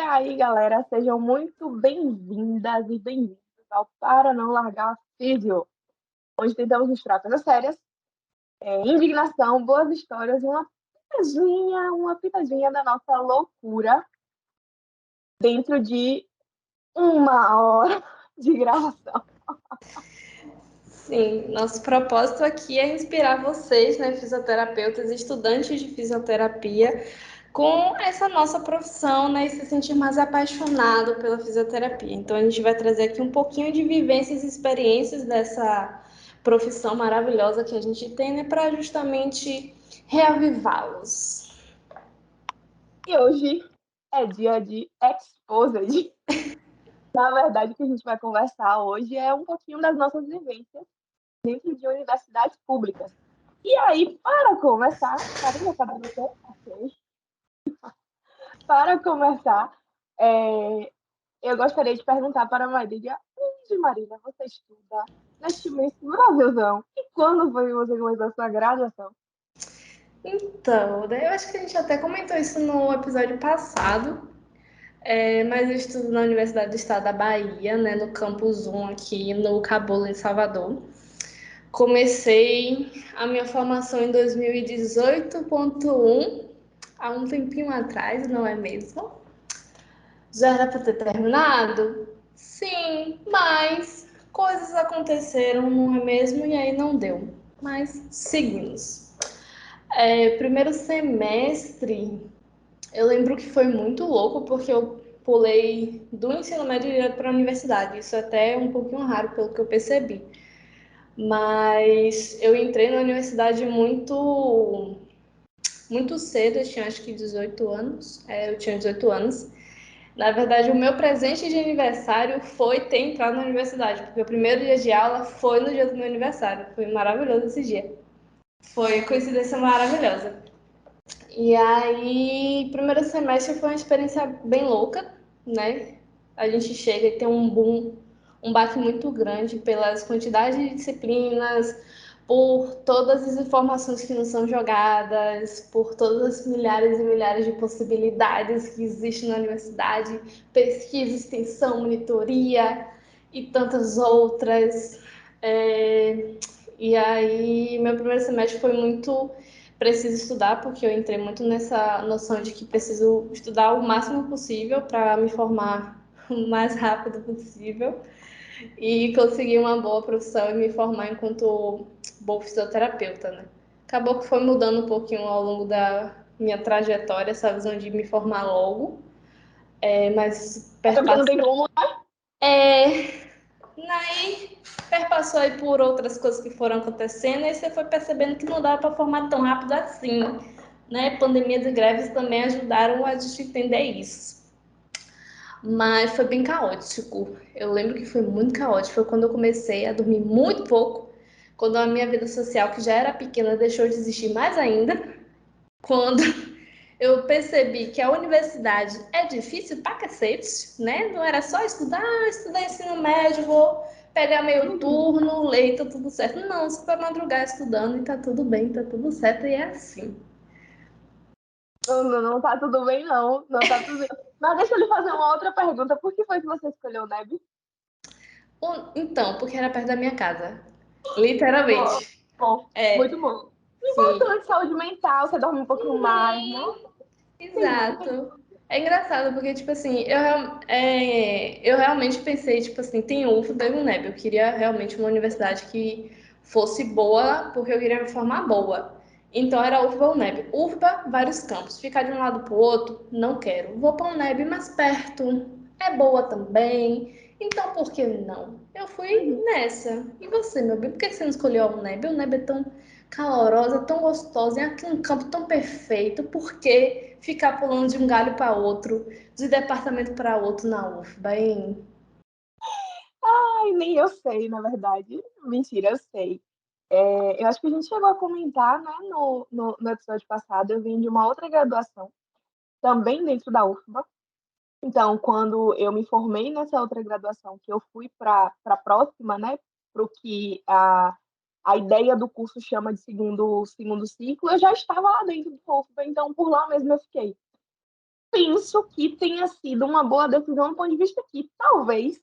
aí, galera, sejam muito bem-vindas e bem-vindos ao Para Não Largar Físio, onde tentamos mostrar coisas sérias, indignação, boas histórias e uma pitadinha da nossa loucura dentro de 1 hora de gravação. Sim, nosso propósito aqui é inspirar vocês, né, fisioterapeutas, estudantes de fisioterapia, com essa nossa profissão, né, e se sentir mais apaixonado pela fisioterapia. Então, a gente vai trazer aqui um pouquinho de vivências e experiências dessa profissão maravilhosa que a gente tem, né, para justamente reavivá-los. E hoje é dia de Exposed. Na verdade, o que a gente vai conversar hoje é um pouquinho das nossas vivências dentro de universidades públicas. E aí, para começar, Marina, cadê você? Ok. Para começar, eu gostaria de perguntar para a Marília, onde, Marília, você estuda neste imenso Brasilzão? E quando foi que você começou a sua graduação? Então, né, eu acho que a gente até comentou isso no episódio passado, mas eu estudo na Universidade do Estado da Bahia, né, no Campus 1 aqui no Cabolo, em Salvador. Comecei a minha formação em 2018.1, há um tempinho atrás, não é mesmo? Já era para ter terminado? Sim, mas coisas aconteceram, não é mesmo? E aí não deu. Mas seguimos. Primeiro semestre, eu lembro que foi muito louco, porque eu pulei do ensino médio direto para a universidade. Isso até é um pouquinho raro, pelo que eu percebi. Mas eu entrei na universidade muito cedo, eu tinha acho que 18 anos. Eu tinha 18 anos. Na verdade, o meu presente de aniversário foi ter entrado na universidade, porque o primeiro dia de aula foi no dia do meu aniversário. Foi maravilhoso esse dia. Foi coincidência maravilhosa. E aí, primeiro semestre foi uma experiência bem louca, né? A gente chega e tem um boom, um baque muito grande pelas quantidades de disciplinas, por todas as informações que nos são jogadas, por todas as milhares e milhares de possibilidades que existem na universidade, pesquisa, extensão, monitoria e tantas outras. E aí, meu primeiro semestre foi muito preciso estudar, porque eu entrei muito nessa noção de que preciso estudar o máximo possível para me formar o mais rápido possível e conseguir uma boa profissão e me formar enquanto boa fisioterapeuta, né? Acabou que foi mudando um pouquinho ao longo da minha trajetória, essa visão de me formar logo, mas Até porque não tem como. aí perpassou aí por outras coisas que foram acontecendo e você foi percebendo que não dava para formar tão rápido assim, né? Pandemias e greves também ajudaram a gente entender isso. Mas foi bem caótico. Eu lembro que foi muito caótico. Foi quando eu comecei a dormir muito pouco, quando a minha vida social, que já era pequena, deixou de existir mais ainda, quando eu percebi que a universidade é difícil pra cacete, né? Não era só estudar ensino médio, vou pegar meio turno, ler e tá tudo certo. Não, você vai madrugar estudando e tá tudo bem, tá tudo certo, e é assim. Não tá tudo bem, não. Não tá tudo bem. Mas deixa eu lhe fazer uma outra pergunta. Por que foi que você escolheu o NEB? Então, porque era perto da minha casa. Bom, Literalmente. bom, muito É, bom. sim. Importante, saúde mental, você dorme um pouquinho mais, né? Entendi. Exato. É engraçado, porque, tipo assim, eu realmente pensei, tipo assim, tem UFBA e UNEB. Eu queria realmente uma universidade que fosse boa, porque eu queria me formar boa. Então era UFBA ou UNEB. UFBA, vários campos. Ficar de um lado pro outro, não quero. Vou pra UNEB mais perto. É boa também. Então por que não? Eu fui nessa. E você, meu bem, por que você não escolheu a UNEB? A UNEB é tão calorosa, tão gostosa, em aqui um campo tão perfeito, por que ficar pulando de um galho para outro, de departamento para outro na UFBA, hein? Ai, nem eu sei, na verdade. Mentira, eu sei. Eu acho que a gente chegou a comentar, né, no episódio passado, eu vim de uma outra graduação, também dentro da UFBA. Então, quando eu me formei nessa outra graduação, que eu fui para a próxima, né, para o que a ideia do curso chama de segundo ciclo, eu já estava lá dentro do UFBA, então por lá mesmo eu fiquei. penso que tenha sido uma boa decisão do ponto de vista que talvez,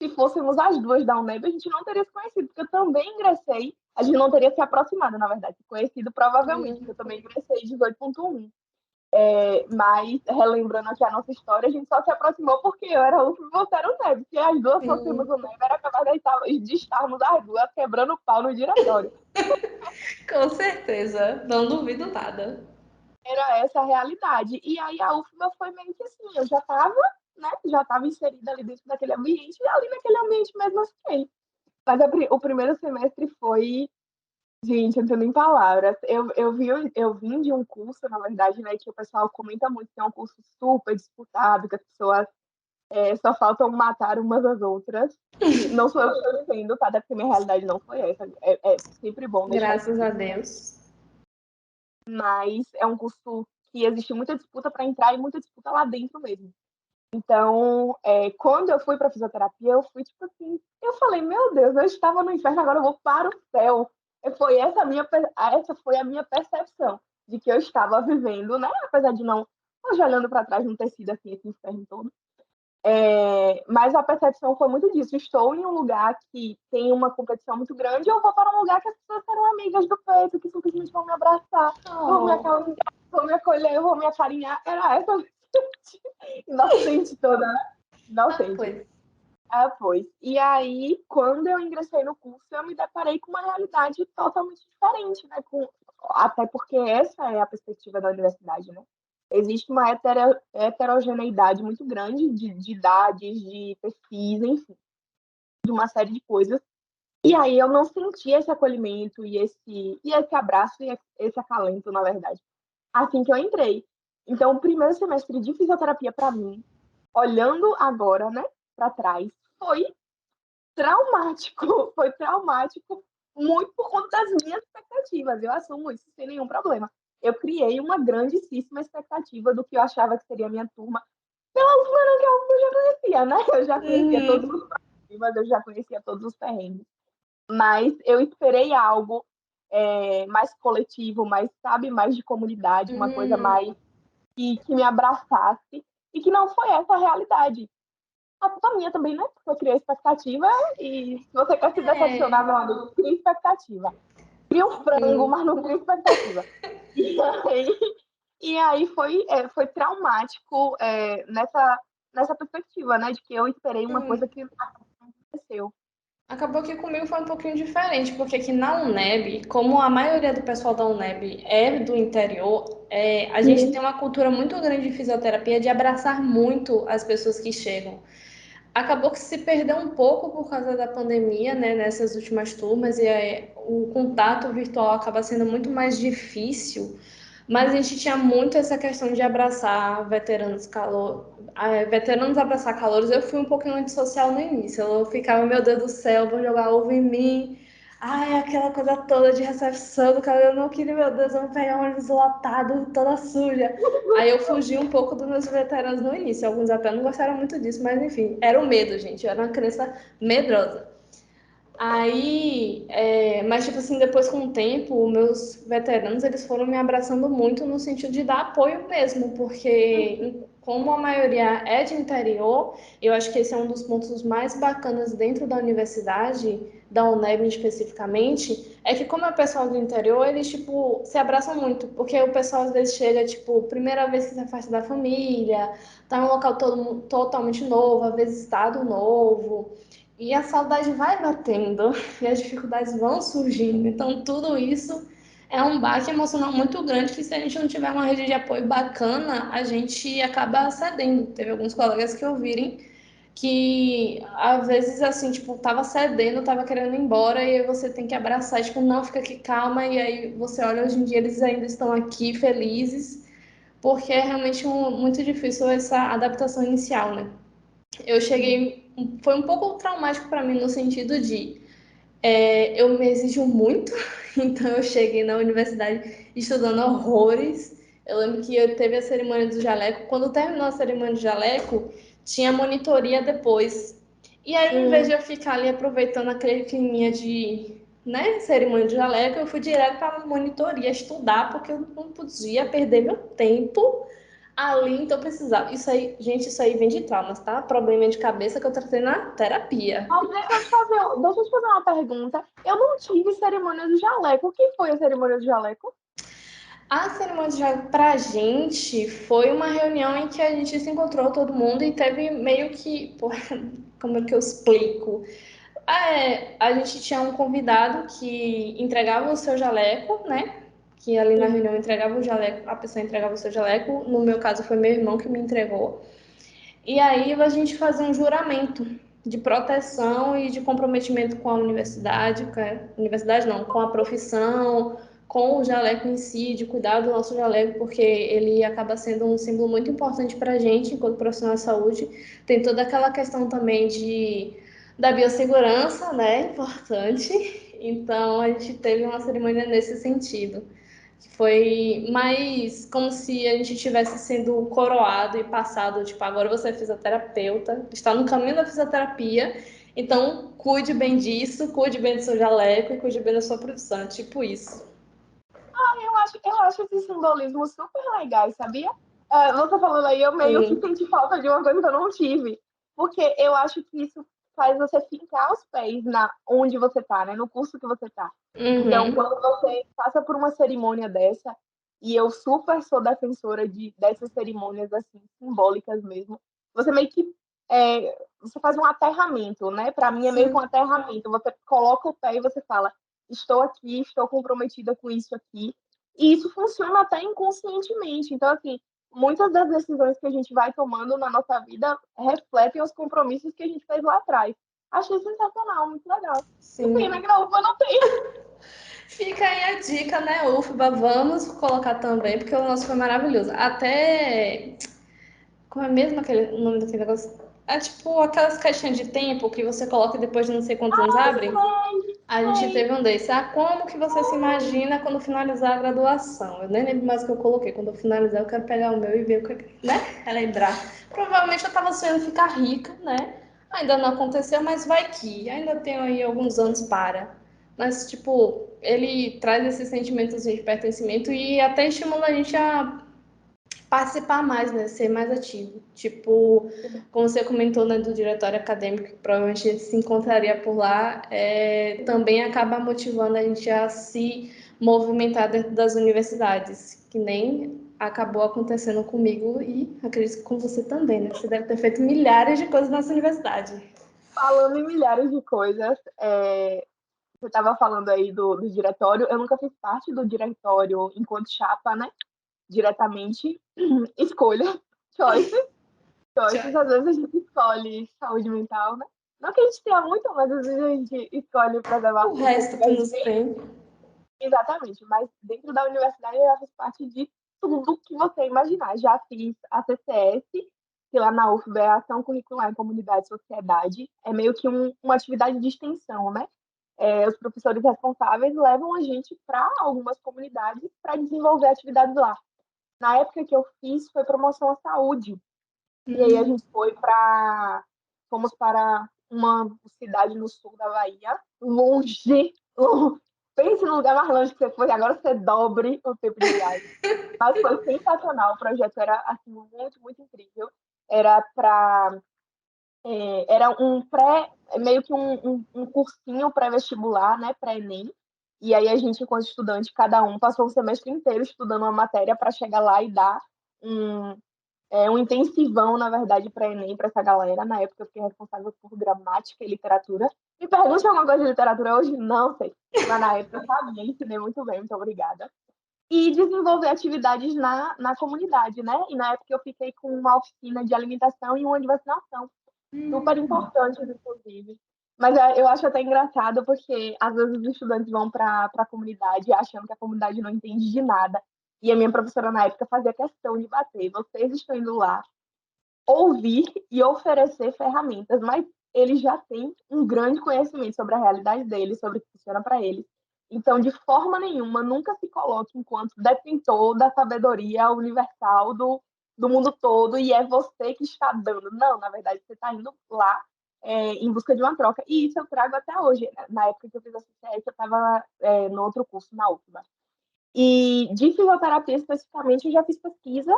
se fôssemos as duas da UNEB, a gente não teria se conhecido, porque eu também ingressei, a gente não teria se aproximado, na verdade, se conhecido provavelmente, porque eu também ingressei 18.1. Mas, relembrando aqui a nossa história, a gente só se aproximou porque eu era UF e você era UNEB, porque as duas fossemos UNEB, era capaz de estarmos as duas quebrando pau no diretório. Com certeza, não duvido nada. Era essa a realidade. E aí a UFBA foi meio que assim, eu já estava, né, já estava inserida ali dentro daquele ambiente, e ali naquele ambiente mesmo eu fiquei. Mas o primeiro semestre foi, gente, eu não tenho nem palavras. Eu vim de um curso, na verdade, né, que o pessoal comenta muito, que é um curso super disputado, que as pessoas só faltam matar umas às outras. E não sou eu que estou dizendo, tá? Porque minha realidade não foi essa. É sempre bom deixar isso Graças a aqui. Deus. Mas é um curso que existe muita disputa para entrar e muita disputa lá dentro mesmo. Então, quando eu fui para fisioterapia, eu fui tipo assim, eu falei, meu Deus, eu estava no inferno, agora eu vou para o céu. Essa foi a minha percepção de que eu estava vivendo, né? Apesar de não, hoje olhando para trás, não ter sido assim esse inferno todo. Mas a percepção foi muito disso. Estou em um lugar que tem uma competição muito grande, eu vou para um lugar que as pessoas serão amigas do peito, que simplesmente vão me abraçar, vão me Oh, acalmar, vão me acolher, vão me acarinhar. Era essa inocente toda, né? Inocente. pois. Ah, pois. E aí, quando eu ingressei no curso, eu me deparei com uma realidade totalmente diferente, né? Até porque essa é a perspectiva da universidade, né? Existe uma heterogeneidade muito grande de idades, de pesquisa, enfim, de uma série de coisas. E aí eu não senti esse acolhimento e esse abraço e esse acalento, na verdade, assim que eu entrei. Então, o primeiro semestre de fisioterapia para mim, olhando agora, né, para trás, foi traumático. Foi traumático muito por conta das minhas expectativas. Eu assumo isso sem nenhum problema. Eu criei uma grandíssima expectativa do que eu achava que seria a minha turma, pela UFLA que eu já conhecia, né? Eu já conhecia todos Uhum. os problemas, eu já conhecia todos os perrengues. Mas eu esperei algo mais coletivo, mais, sabe, mais de comunidade, uma coisa Uhum. mais que me abraçasse, e que não foi essa a realidade. A culpa minha também, né? Porque eu criei expectativa, e se você quer se decepcionar, É. meu amigo, cria expectativa. Cria um frango, Sim. mas não cria expectativa. E aí, foi traumático nessa perspectiva, né? De que eu esperei uma coisa que não aconteceu. Acabou que comigo foi um pouquinho diferente, porque aqui na UNEB, como a maioria do pessoal da UNEB é do interior, a gente tem Sim. uma cultura muito grande de fisioterapia de abraçar muito as pessoas que chegam. Acabou que se perdeu um pouco por causa da pandemia, né, nessas últimas turmas, e o contato virtual acaba sendo muito mais difícil, mas a gente tinha muito essa questão de abraçar veteranos abraçar calouros. Eu fui um pouquinho antissocial no início, eu ficava, meu Deus do céu, vou jogar ovo em mim, ai, aquela coisa toda de recepção do cara, eu não queria, meu Deus, eu vou pegar um ônibus lotado, toda suja. Aí eu fugi um pouco dos meus veteranos no início. Alguns até não gostaram muito disso, mas enfim, era o medo, gente. Eu era uma criança medrosa. Mas tipo assim, depois com o tempo, meus veteranos, eles foram me abraçando muito no sentido de dar apoio mesmo, porque como a maioria é de interior, eu acho que esse é um dos pontos mais bacanas dentro da universidade, da UNEB especificamente, é que como é pessoal do interior, eles tipo se abraçam muito, porque o pessoal às vezes chega, tipo, primeira vez que se afasta da família, tá em um local totalmente novo, às vezes estado novo. E a saudade vai batendo e as dificuldades vão surgindo. Então, tudo isso é um baque emocional muito grande que, se a gente não tiver uma rede de apoio bacana, a gente acaba cedendo. Teve alguns colegas que ouvirem que, às vezes, assim, tipo, tava cedendo, tava querendo ir embora, e aí você tem que abraçar, tipo, não, fica aqui, calma. E aí você olha, hoje em dia eles ainda estão aqui felizes, porque é realmente muito difícil essa adaptação inicial, né? Eu cheguei, foi um pouco traumático para mim no sentido de eu me exijo muito, então eu cheguei na universidade estudando horrores. Eu lembro que eu teve a cerimônia do jaleco. Quando terminou a cerimônia do jaleco, tinha monitoria depois. E aí, em vez de eu ficar ali aproveitando aquele climinha de, né, cerimônia de jaleco, eu fui direto para a monitoria estudar, porque eu não podia perder meu tempo Ali, então, precisava. Isso aí, gente, isso aí vem de traumas, tá? Problema de cabeça que eu tratei na terapia. Mas deixa eu te fazer uma pergunta. Eu não tive cerimônia do jaleco. O que foi a cerimônia do jaleco? A cerimônia de jaleco pra gente foi uma reunião em que a gente se encontrou todo mundo e teve meio que. Pô, como é que eu explico? A gente tinha um convidado que entregava o seu jaleco, né? Que ali na Sim. reunião entregava o jaleco, a pessoa entregava o seu jaleco. No meu caso foi meu irmão que me entregou. E aí a gente fazia um juramento de proteção e de comprometimento com a universidade, universidade não, com a profissão, com o jaleco em si, de cuidar do nosso jaleco, porque ele acaba sendo um símbolo muito importante para a gente, enquanto profissional de saúde. Tem toda aquela questão também da biossegurança, né? Importante. Então a gente teve uma cerimônia nesse sentido. Foi mais como se a gente tivesse sendo coroado e passado, tipo, agora você é fisioterapeuta, está no caminho da fisioterapia, então cuide bem disso, cuide bem do seu jaleco e cuide bem da sua profissão, tipo isso. Eu acho esse simbolismo super legal, sabia? Você falando aí, eu meio que Sim. senti falta de uma coisa que eu não tive. Porque eu acho que isso faz você fincar os pés na onde você tá, né? No curso que você tá. Então, Uhum. quando você passa por uma cerimônia dessa, e eu super sou defensora dessas cerimônias, assim, simbólicas mesmo, você meio que você faz um aterramento, né? Para mim é meio que um Sim. aterramento. Você coloca o pé e você fala, estou aqui, estou comprometida com isso aqui. E isso funciona até inconscientemente. Então, assim, muitas das decisões que a gente vai tomando na nossa vida refletem os compromissos que a gente fez lá atrás. Achei sensacional, muito legal. Que pena Sim. que na UFBA não tem. Fica aí a dica, né, UFBA? Vamos colocar também, porque o nosso foi maravilhoso. Até. Como é mesmo o nome daquele negócio? É tipo aquelas caixinhas de tempo que você coloca e depois de não sei quantos anos abre. Sei, A gente sei. teve um desses. Ah, como que você se imagina quando finalizar a graduação? Eu nem lembro mais o que eu coloquei. Quando eu finalizar, eu quero pegar o meu e ver o que, né? Relembrar. Provavelmente eu tava sonhando ficar rica, né? Ainda não aconteceu, mas vai que. Ainda tenho aí alguns anos para. Mas, tipo, ele traz esses sentimentos de pertencimento e até estimula a gente a participar mais, né? Ser mais ativo. Tipo, como você comentou, né, do diretório acadêmico, que provavelmente a gente se encontraria por lá, também acaba motivando a gente a se movimentar dentro das universidades, que nem acabou acontecendo comigo e acredito que com você também, né? Você deve ter feito milhares de coisas nessa universidade. Falando em milhares de coisas, você estava falando aí do diretório. Eu nunca fiz parte do diretório enquanto chapa, né? Diretamente. Escolha, choice. Choices, às vezes a gente escolhe saúde mental, né? Não que a gente tenha muito, mas às vezes a gente escolhe para levar O o tempo resto que a que gente nos tem. tem. Exatamente, mas dentro da universidade eu já fiz parte de tudo que você imaginar. Já fiz a CCS, que lá na UFBA é a Ação Curricular em Comunidade e Sociedade. É meio que uma atividade de extensão, né? Os professores responsáveis levam a gente para algumas comunidades para desenvolver atividades lá. Na época que eu fiz, foi promoção à saúde. E aí a gente fomos para uma cidade no sul da Bahia, longe, pense no lugar mais longe que você foi, agora você dobre o tempo de viagem. Mas foi sensacional, o projeto era assim, muito, muito incrível. Era para era um meio que um cursinho pré-vestibular, né, pré-ENEM. E aí a gente, enquanto estudante, cada um passou o semestre inteiro estudando uma matéria para chegar lá e dar um, um intensivão, na verdade, para Enem, para essa galera. Na época eu fiquei responsável por gramática e literatura. Me pergunte alguma coisa de literatura hoje? Não sei. Mas na época eu sabia, ensinei muito bem, muito obrigada. E desenvolver atividades na comunidade, né? E na época eu fiquei com uma oficina de alimentação e uma de vacinação. Super importante, inclusive. Mas eu acho até engraçado porque às vezes os estudantes vão para a comunidade achando que a comunidade não entende de nada. E a minha professora na época fazia questão de bater. Vocês estão indo lá ouvir e oferecer ferramentas, mas eles já têm um grande conhecimento sobre a realidade deles, sobre o que funciona para eles. Então, de forma nenhuma, nunca se coloque enquanto detentor da sabedoria universal do mundo todo e é você que está dando. Não, na verdade, você está indo lá em busca de uma troca. E isso eu trago até hoje. Na época que eu fiz a CCS, eu estava no outro curso, na UFBA. E de fisioterapia, especificamente, eu já fiz pesquisa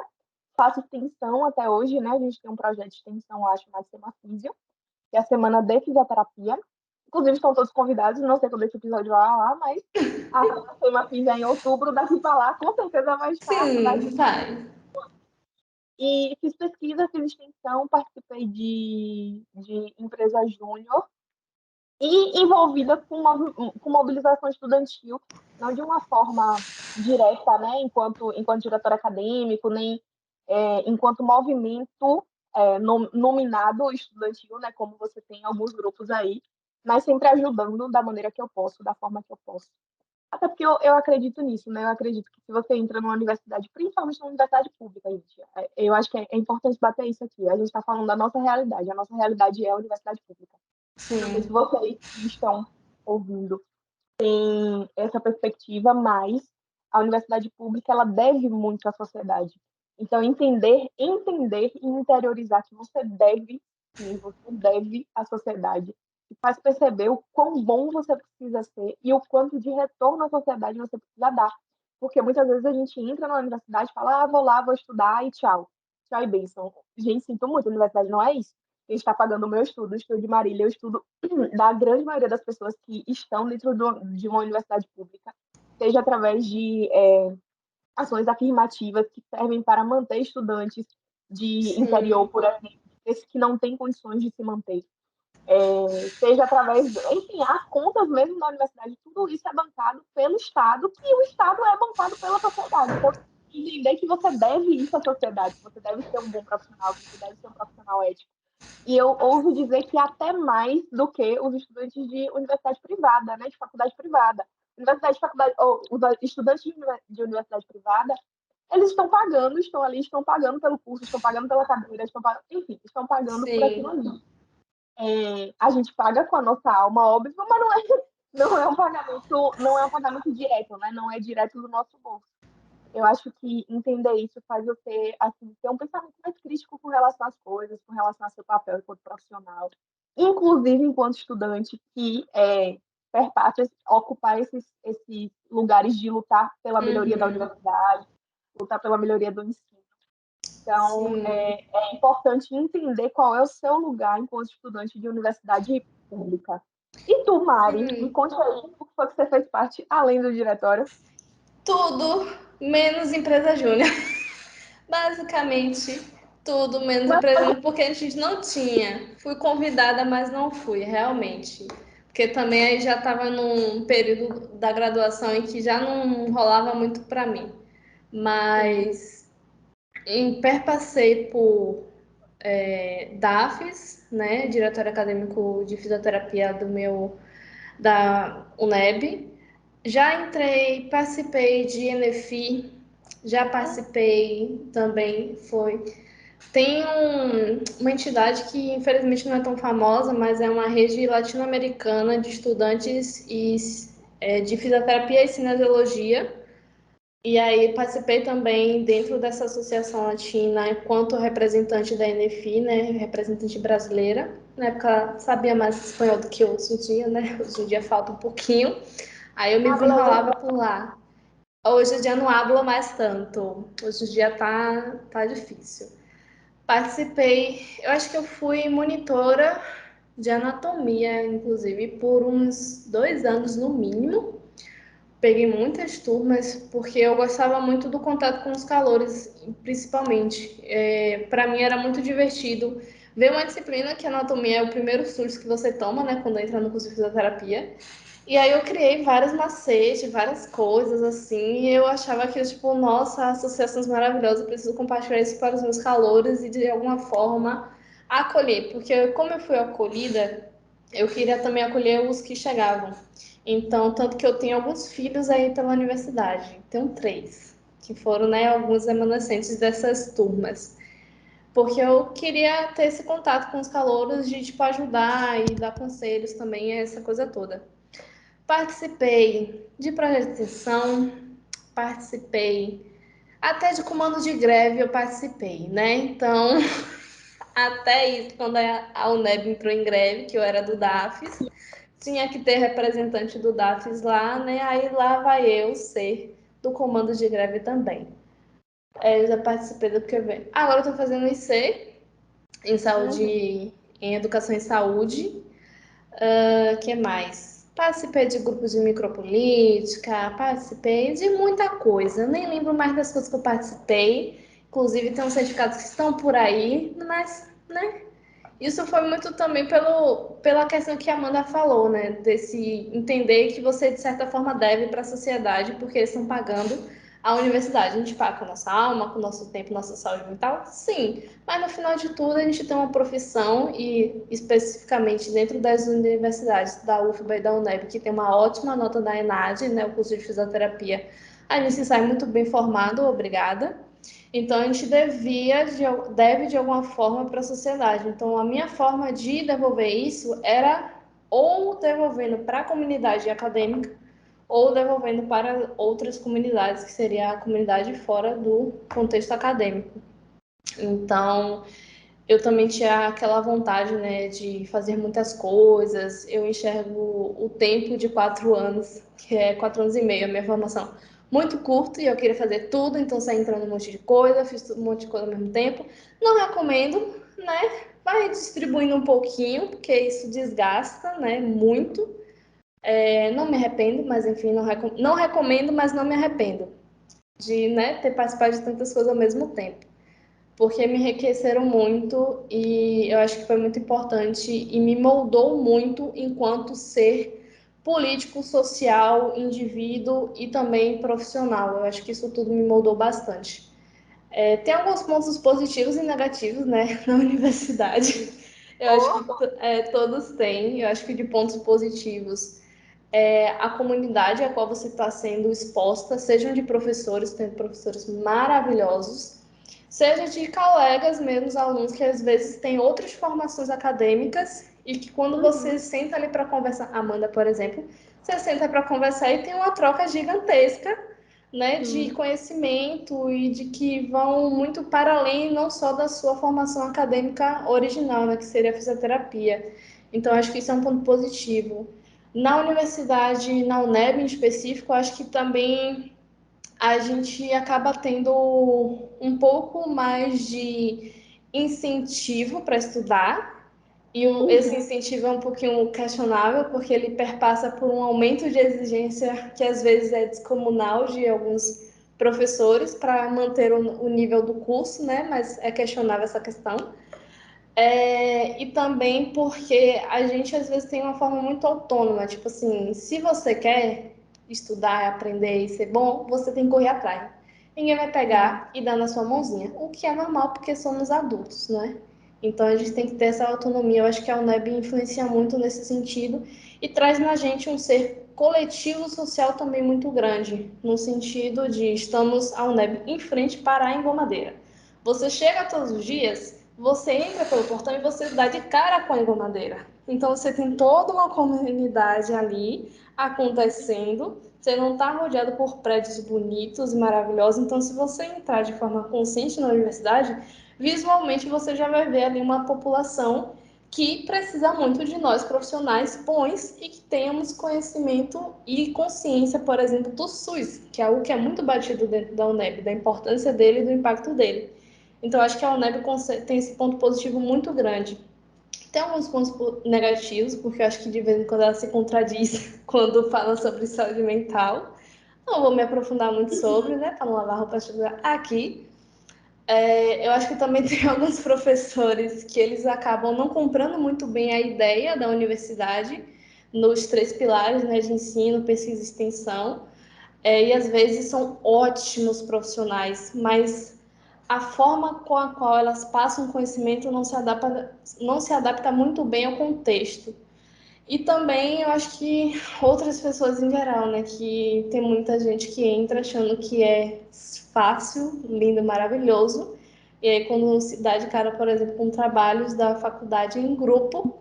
faço extensão até hoje, né? A gente tem um projeto de extensão, lá chamado Semafísio, que é a semana de fisioterapia. Inclusive, estão todos convidados, não sei quando esse episódio vai lá, mas a Semafísio é em outubro, daqui para lá, com certeza vai estar. Sim, vai. E fiz pesquisa, fiz extensão, participei de empresa júnior e envolvida com mobilização estudantil, não de uma forma direta, né, enquanto diretor acadêmico, nem enquanto movimento nominado estudantil, né, como você tem alguns grupos aí, mas sempre ajudando da maneira que eu posso, da forma que eu posso. Até porque eu acredito nisso, né? Eu acredito que se você entra numa universidade, principalmente numa universidade pública, gente, eu acho que é importante bater isso aqui. A gente está falando da nossa realidade. A nossa realidade é a universidade pública. Não sei se Sim. vocês que estão ouvindo têm essa perspectiva, mas a universidade pública ela deve muito à sociedade. Então, entender e interiorizar que você deve, sim, você deve à sociedade, e faz perceber o quão bom você precisa ser e o quanto de retorno à sociedade você precisa dar. Porque muitas vezes a gente entra na universidade e fala, vou lá, vou estudar e tchau. Tchau e bênção. Gente, sinto muito, a universidade não é isso. A gente está pagando o meu estudo, o estudo de Marília, o estudo da grande maioria das pessoas que estão dentro de uma universidade pública, seja através de ações afirmativas que servem para manter estudantes de interior, Sim. por exemplo, esses que não têm condições de se manter. Seja através, enfim, as contas mesmo da universidade, tudo isso é bancado pelo Estado, que o Estado é bancado pela sociedade. Então, entender que você deve isso à sociedade, que você deve ser um bom profissional, que você deve ser um profissional ético, e eu ouso dizer que até mais do que os estudantes de universidade privada, né, de faculdade privada. Ou os estudantes de universidade privada, eles estão pagando, estão ali, estão pagando pelo curso, estão pagando pela cadeira, enfim, estão pagando por aquilo Sim. ali. A gente paga com a nossa alma, óbvio, mas não é um pagamento direto, né? Não é direto do nosso bolso. Eu acho que entender isso faz você assim, ter um pensamento mais crítico com relação às coisas, com relação ao seu papel enquanto profissional, inclusive enquanto estudante que perpassa ocupar esses lugares de lutar pela melhoria da Uhum. universidade, lutar pela melhoria do ensino. Então, Sim. é importante entender qual é o seu lugar enquanto estudante de universidade pública. E tu, Mari, me Sim. conte aí o que foi que você fez parte além do diretório. Tudo menos empresa júnior. Basicamente, tudo menos Mas empresa júnior, porque a gente não tinha. Fui convidada, mas não fui, realmente. Porque também aí já estava num período da graduação em que já não rolava muito para mim. sim. Mas perpassei por DAFES, né, Diretório Acadêmico de Fisioterapia da UNEB. Já entrei, participei de NFI, já participei também, tem uma entidade que infelizmente não é tão famosa, mas é uma rede latino-americana de estudantes de fisioterapia e cinesiologia. E aí participei também dentro dessa associação latina enquanto representante da NFI, né, representante brasileira. Na época sabia mais espanhol do que hoje em dia, né? Hoje em dia falta um pouquinho. Aí eu me Hablas enrolava por lá. Hoje em dia não hablo mais tanto. Hoje em dia tá difícil. Participei, eu acho que eu fui monitora de anatomia, inclusive, por uns 2 anos no mínimo. Peguei muitas turmas porque eu gostava muito do contato com os calores, principalmente. Para mim era muito divertido ver uma disciplina que a anatomia é o primeiro curso que você toma, né, quando entra no curso de fisioterapia. E aí eu criei vários macetes, várias coisas assim, e eu achava que, tipo, nossa, associações maravilhosas, eu preciso compartilhar isso para os meus calouros e de alguma forma acolher, porque como eu fui acolhida, eu queria também acolher os que chegavam. Então, tanto que eu tenho alguns filhos aí pela universidade, tenho 3, que foram, né, alguns remanescentes dessas turmas. Porque eu queria ter esse contato com os calouros de, tipo, ajudar e dar conselhos também, essa coisa toda. Participei de projeto de extensão, participei até de comando de greve eu participei, né? Então, até isso, quando a UNEB entrou em greve, que eu era do DAFES, tinha que ter representante do DAFES lá, né? Aí lá vai eu ser do comando de greve também. Eu já participei do QV. Agora eu tô fazendo IC, em Uhum. saúde, em educação em saúde. Que mais? Participei de grupos de micropolítica, participei de muita coisa. Eu nem lembro mais das coisas que eu participei. Inclusive, tem uns certificados que estão por aí, mas, né? Isso foi muito também pela questão que a Amanda falou, né? Desse entender que você, de certa forma, deve para a sociedade, porque eles estão pagando a universidade. A gente paga com a nossa alma, com o nosso tempo, nossa saúde mental? Sim. Mas no final de tudo, a gente tem uma profissão, e especificamente dentro das universidades da UFBA e da UNEB, que tem uma ótima nota da ENAD, né? O curso de fisioterapia, a gente sai muito bem formado, obrigada. Então, a gente deve de alguma forma para a sociedade. Então, a minha forma de devolver isso era ou devolvendo para a comunidade acadêmica ou devolvendo para outras comunidades, que seria a comunidade fora do contexto acadêmico. Então, eu também tinha aquela vontade, né, de fazer muitas coisas. Eu enxergo o tempo de 4 anos, que é 4 anos e meio, a minha formação, muito curto, e eu queria fazer tudo, então saí entrando um monte de coisa, fiz um monte de coisa ao mesmo tempo. Não recomendo, né? Vai distribuindo um pouquinho, porque isso desgasta, né, muito. Não me arrependo, mas enfim, não recomendo, mas não me arrependo de, né, ter participado de tantas coisas ao mesmo tempo, porque me enriqueceram muito e eu acho que foi muito importante e me moldou muito enquanto ser político, social, indivíduo e também profissional. Eu acho que isso tudo me moldou bastante. Tem alguns pontos positivos e negativos, né, na universidade. Eu acho que Oh, todos têm. Eu acho que de pontos positivos, a comunidade a qual você está sendo exposta, sejam de professores, tem professores maravilhosos, seja de colegas mesmo, alunos que às vezes têm outras formações acadêmicas e que quando você uhum, senta ali para conversar, Amanda, por exemplo, você senta para conversar e tem uma troca gigantesca, né, de sim. conhecimento e de que vão muito para além não só da sua formação acadêmica original, né, que seria a fisioterapia. Então, acho que isso é um ponto positivo. Na universidade, na UNEB em específico, acho que também a gente acaba tendo um pouco mais de incentivo para estudar, e esse Uhum. incentivo é um pouquinho questionável, porque ele perpassa por um aumento de exigência que às vezes é descomunal de alguns professores para manter o nível do curso, né? Mas é questionável essa questão. E também porque a gente às vezes tem uma forma muito autônoma, tipo assim, se você quer estudar, aprender e ser bom, você tem que correr atrás. Ninguém vai Sim. pegar e dar na sua mãozinha, o que é normal porque somos adultos, né? Então a gente tem que ter essa autonomia. Eu acho que a UNEB influencia muito nesse sentido e traz na gente um ser coletivo social também muito grande, no sentido de estamos a UNEB em frente para a Engomadeira. Você chega todos os dias, você entra pelo portão e você dá de cara com a engomadeira. Então você tem toda uma comunidade ali acontecendo. Você não está rodeado por prédios bonitos e maravilhosos. Então, se você entrar de forma consciente na universidade, visualmente você já vai ver ali uma população que precisa muito de nós profissionais bons e que tenhamos conhecimento e consciência, por exemplo, do SUS, que é algo que é muito batido dentro da UNEB, da importância dele e do impacto dele. Então, acho que a UNEB tem esse ponto positivo muito grande. Tem alguns pontos negativos, porque eu acho que de vez em quando ela se contradiz quando fala sobre saúde mental. Não vou me aprofundar muito sobre, né, para não lavar roupa suja aqui. Eu acho que também tem alguns professores que eles acabam não comprando muito bem a ideia da universidade nos 3 pilares, né, de ensino, pesquisa e extensão. E às vezes são ótimos profissionais, mas a forma com a qual elas passam o conhecimento não se adapta muito bem ao contexto. E também eu acho que outras pessoas em geral, né? Que tem muita gente que entra achando que é fácil, lindo, maravilhoso. E aí, quando se dá de cara, por exemplo, com trabalhos da faculdade em grupo,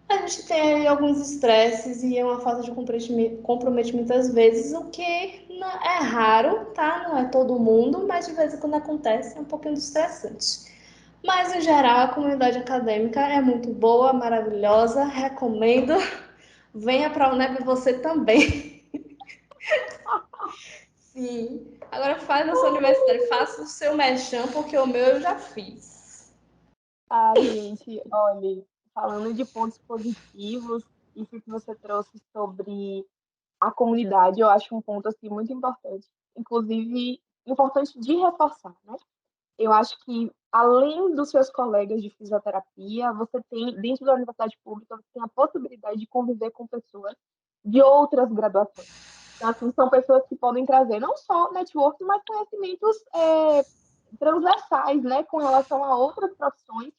a gente tem aí alguns estresses e uma falta de comprometimento às vezes, o que é raro, tá? Não é todo mundo, mas de vez em quando acontece, é um pouquinho estressante. Mas, em geral, a comunidade acadêmica é muito boa, maravilhosa, recomendo. Venha para a UNEB você também. Sim. Agora faz a sua universidade, faça o seu merchan, porque o meu eu já fiz. Ai, gente, olha, falando de pontos positivos, isso que você trouxe sobre a comunidade, eu acho um ponto assim muito importante, inclusive importante de reforçar, né? Eu acho que além dos seus colegas de fisioterapia, você tem dentro da universidade pública, você tem a possibilidade de conviver com pessoas de outras graduações. Então, assim, são pessoas que podem trazer não só network, mas conhecimentos transversais, né, com relação a outras profissões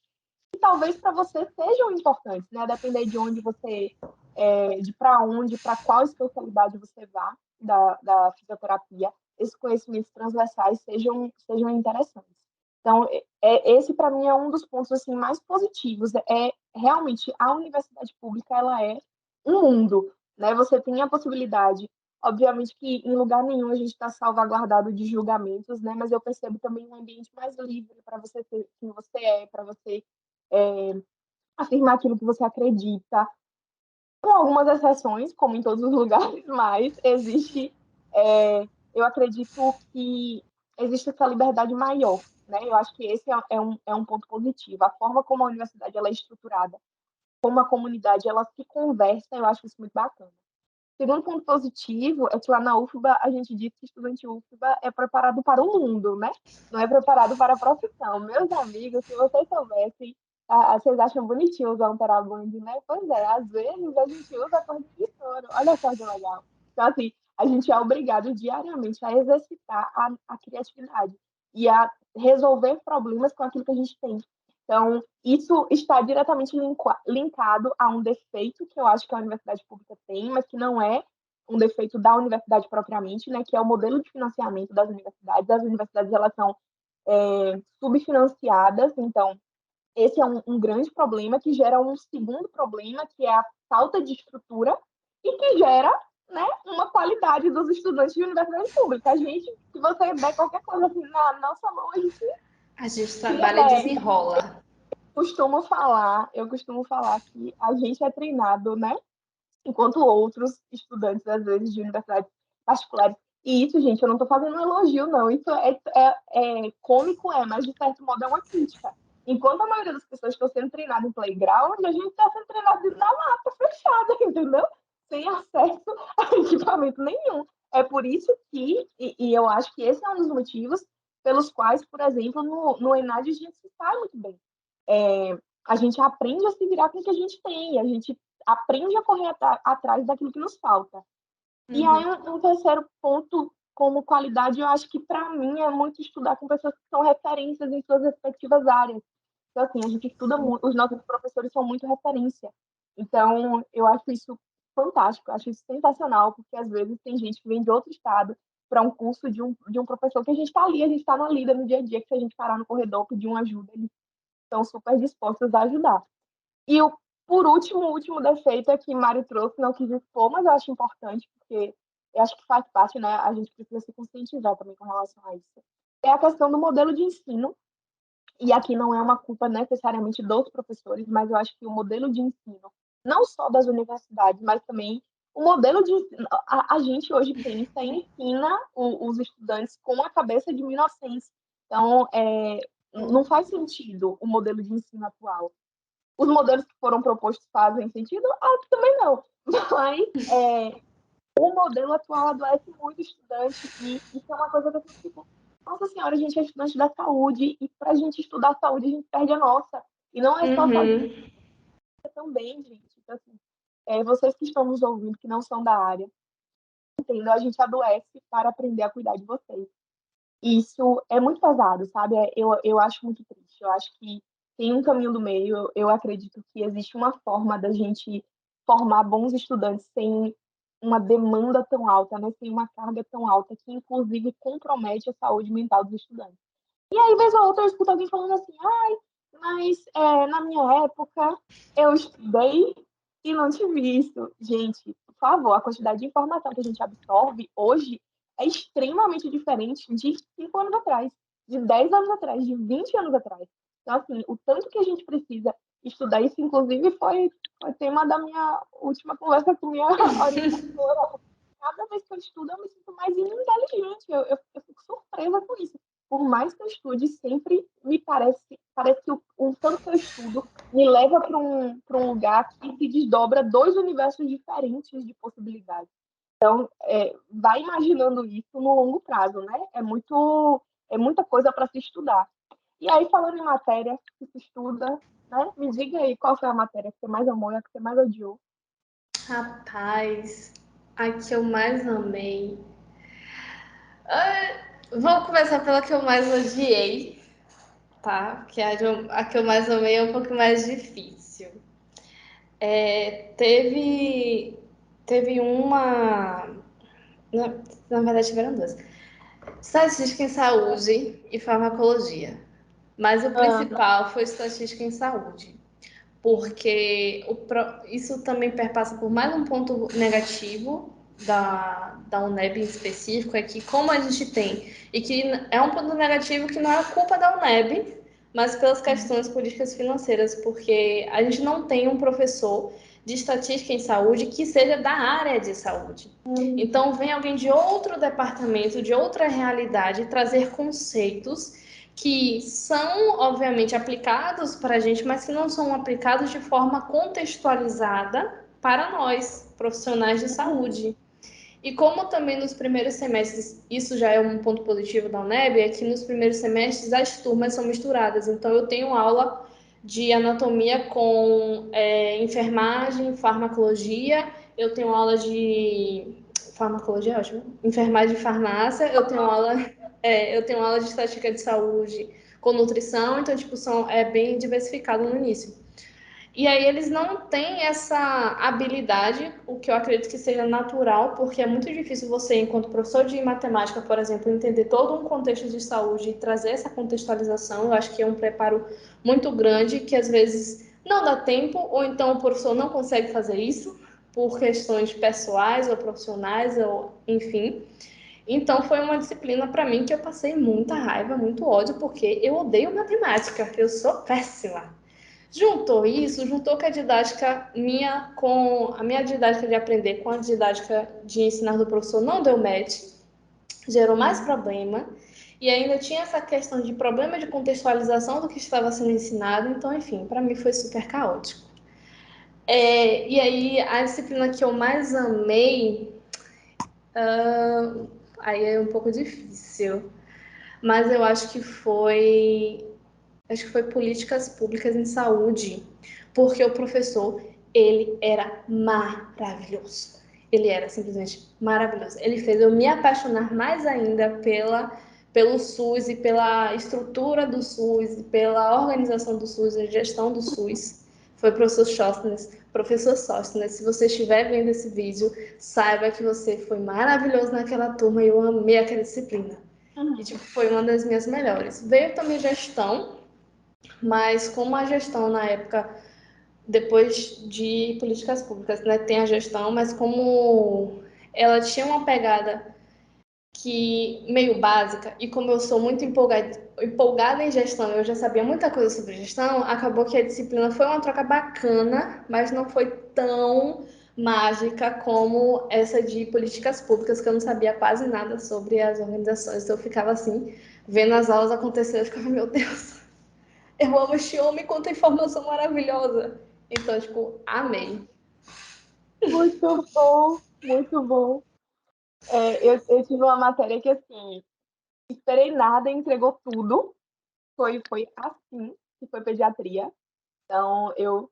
que talvez para você sejam importantes, né? Depender de onde você, de para onde, para qual especialidade você vá da fisioterapia, esses conhecimentos transversais sejam interessantes. Então, esse para mim é um dos pontos assim mais positivos. É realmente a universidade pública ela é um mundo, né? Você tem a possibilidade, obviamente que em lugar nenhum a gente está salvaguardado de julgamentos, né? Mas eu percebo também um ambiente mais livre para você ser quem você é, para você é, afirmar aquilo que você acredita, com algumas exceções, como em todos os lugares, mas existe, eu acredito que existe essa liberdade maior, né? Eu acho que esse é um ponto positivo. A forma como a universidade ela é estruturada, como a comunidade ela se conversa, eu acho isso muito bacana. Segundo ponto positivo é que lá na UFBA a gente diz que estudante UFBA é preparado para o mundo, né? Não é preparado para a profissão. Meus amigos, se vocês soubessem, vocês acham bonitinho usar um teraband, né? Pois é, às vezes a gente usa a corda de soro. Olha só que legal. Então, assim, a gente é obrigado diariamente a exercitar a criatividade e a resolver problemas com aquilo que a gente tem. Então, isso está diretamente linkado a um defeito que eu acho que a universidade pública tem, mas que não é um defeito da universidade propriamente, né, que é o modelo de financiamento das universidades. As universidades elas são subfinanciadas, então esse é um grande problema que gera um segundo problema, que é a falta de estrutura e que gera, né, uma qualidade dos estudantes de universidade pública. A gente, se você der qualquer coisa assim na nossa mão, a gente A gente tira trabalha e 10. desenrola. Eu costumo falar que a gente é treinado, né? Enquanto outros estudantes, às vezes, de universidades particulares. E isso, gente, eu não estou fazendo um elogio, não. Isso é cômico, mas de certo modo é uma crítica. Enquanto a maioria das pessoas estão sendo treinadas em playground, a gente está sendo treinado na mata fechada, entendeu? Sem acesso a equipamento nenhum. É por isso que eu acho que esse é um dos motivos pelos quais, por exemplo, no ENAD a gente se sai muito bem. É, a gente aprende a se virar com o que a gente tem, a gente aprende a correr atrás daquilo que nos falta. E Uhum. aí, um terceiro ponto, como qualidade, eu acho que para mim é muito estudar com pessoas que são referências em suas respectivas áreas. Então, assim, a gente estuda muito, os nossos professores são muito referência. Então, eu acho isso fantástico, eu acho isso sensacional, porque às vezes tem gente que vem de outro estado para um curso de um professor que a gente está ali, a gente está na lida no dia a dia, que se a gente parar no corredor, pedir uma ajuda, eles estão super dispostos a ajudar. E por último, o último defeito é que Mário trouxe, não quis expor, mas eu acho importante, porque eu acho que faz parte, né? A gente precisa se conscientizar também com relação a isso. É a questão do modelo de ensino, e aqui não é uma culpa necessariamente dos professores, mas eu acho que o modelo de ensino, não só das universidades, mas também o modelo de ensino, a gente hoje pensa e ensina os estudantes com a cabeça de 1900. Então, não faz sentido o modelo de ensino atual. Os modelos que foram propostos fazem sentido? Também não. Mas o modelo atual adoece muito o estudante e isso é uma coisa que eu fico, nossa senhora, a gente é estudante da saúde e para a gente estudar a saúde a gente perde a nossa. E não é só saúde Uhum. também, gente. Então, assim, vocês que estão nos ouvindo, que não são da área, entendam, a gente adoece para aprender a cuidar de vocês. Isso é muito pesado, sabe? Eu acho muito triste. Eu acho que tem um caminho do meio. Eu acredito que existe uma forma da gente formar bons estudantes sem uma demanda tão alta, né? Sem uma carga tão alta, que inclusive compromete a saúde mental dos estudantes. E aí, vez ou outra, eu escuto alguém falando assim, ai, mas na minha época eu estudei e não tive isso. Gente, por favor, a quantidade de informação que a gente absorve hoje é extremamente diferente de 5 anos atrás, de 10 anos atrás, de 20 anos atrás. Então, assim, o tanto que a gente precisa estudar isso, inclusive, foi tema da minha última conversa com minha orientadora. Cada vez que eu estudo, eu me sinto mais inteligente, eu fico presa com isso. Por mais que eu estude, sempre me parece que o tanto que eu estudo me leva para um lugar que se desdobra dois universos diferentes de possibilidades. Então, vai imaginando isso no longo prazo, né? É muita coisa para se estudar. E aí, falando em matéria que se estuda, né? Me diga aí qual foi a matéria que você mais amou e a que você mais odiou. Rapaz, a que eu mais amei. Vou começar pela que eu mais odiei, tá? Que a que eu mais amei é um pouco mais difícil. Teve, teve uma. Na, na verdade, tiveram duas. Estatística em saúde e farmacologia. Mas o Ah, principal foi estatística em saúde. Porque isso também perpassa por mais um ponto negativo da UNEB em específico, é que como a gente tem, e que é um ponto negativo que não é culpa da UNEB, mas pelas questões políticas financeiras, porque a gente não tem um professor de estatística em saúde que seja da área de saúde. Então vem alguém de outro departamento, de outra realidade, trazer conceitos que são, obviamente, aplicados para a gente, mas que não são aplicados de forma contextualizada para nós, profissionais de saúde. E como também nos primeiros semestres, isso já é um ponto positivo da UNEB, é que nos primeiros semestres as turmas são misturadas. Então, eu tenho aula de anatomia com enfermagem, farmacologia, eu tenho aula de farmacologia, ótimo, enfermagem e farmácia, eu tenho aula de estatística de saúde com nutrição, então, tipo, é bem diversificado no início. E aí eles não têm essa habilidade, o que eu acredito que seja natural, porque é muito difícil você, enquanto professor de matemática, por exemplo, entender todo um contexto de saúde e trazer essa contextualização. Eu acho que é um preparo muito grande, que às vezes não dá tempo, ou então o professor não consegue fazer isso, por questões pessoais ou profissionais, ou enfim. Então foi uma disciplina para mim que eu passei muita raiva, muito ódio, porque eu odeio matemática, eu sou péssima. Juntou isso, juntou com a didática minha, com a minha didática de aprender, com a didática de ensinar do professor, não deu match, gerou mais problema, e ainda tinha essa questão de problema de contextualização do que estava sendo ensinado, então, enfim, para mim foi super caótico. E aí, a disciplina que eu mais amei, aí é um pouco difícil, mas eu acho que foi políticas públicas em saúde, porque o professor, ele era maravilhoso. Ele era simplesmente maravilhoso. Ele fez eu me apaixonar mais ainda pelo SUS e pela estrutura do SUS, e pela organização do SUS, a gestão do SUS. Foi o professor Sostnes. Professor Sostnes, se você estiver vendo esse vídeo, saiba que você foi maravilhoso naquela turma e eu amei aquela disciplina. E, tipo, foi uma das minhas melhores. Veio também gestão, mas como a gestão na época, depois de políticas públicas, né, tem a gestão, mas como ela tinha uma pegada que meio básica, e como eu sou muito empolgada em gestão, eu já sabia muita coisa sobre gestão, acabou que a disciplina foi uma troca bacana, mas não foi tão mágica como essa de políticas públicas, que eu não sabia quase nada sobre as organizações, então eu ficava assim, vendo as aulas acontecer, eu ficava, meu Deus, eu amo este homem, quanta informação maravilhosa. Então, tipo, amei. muito bom, muito bom. Eu tive uma matéria que, assim, esperei nada e entregou tudo. Foi assim, que foi pediatria. Então, eu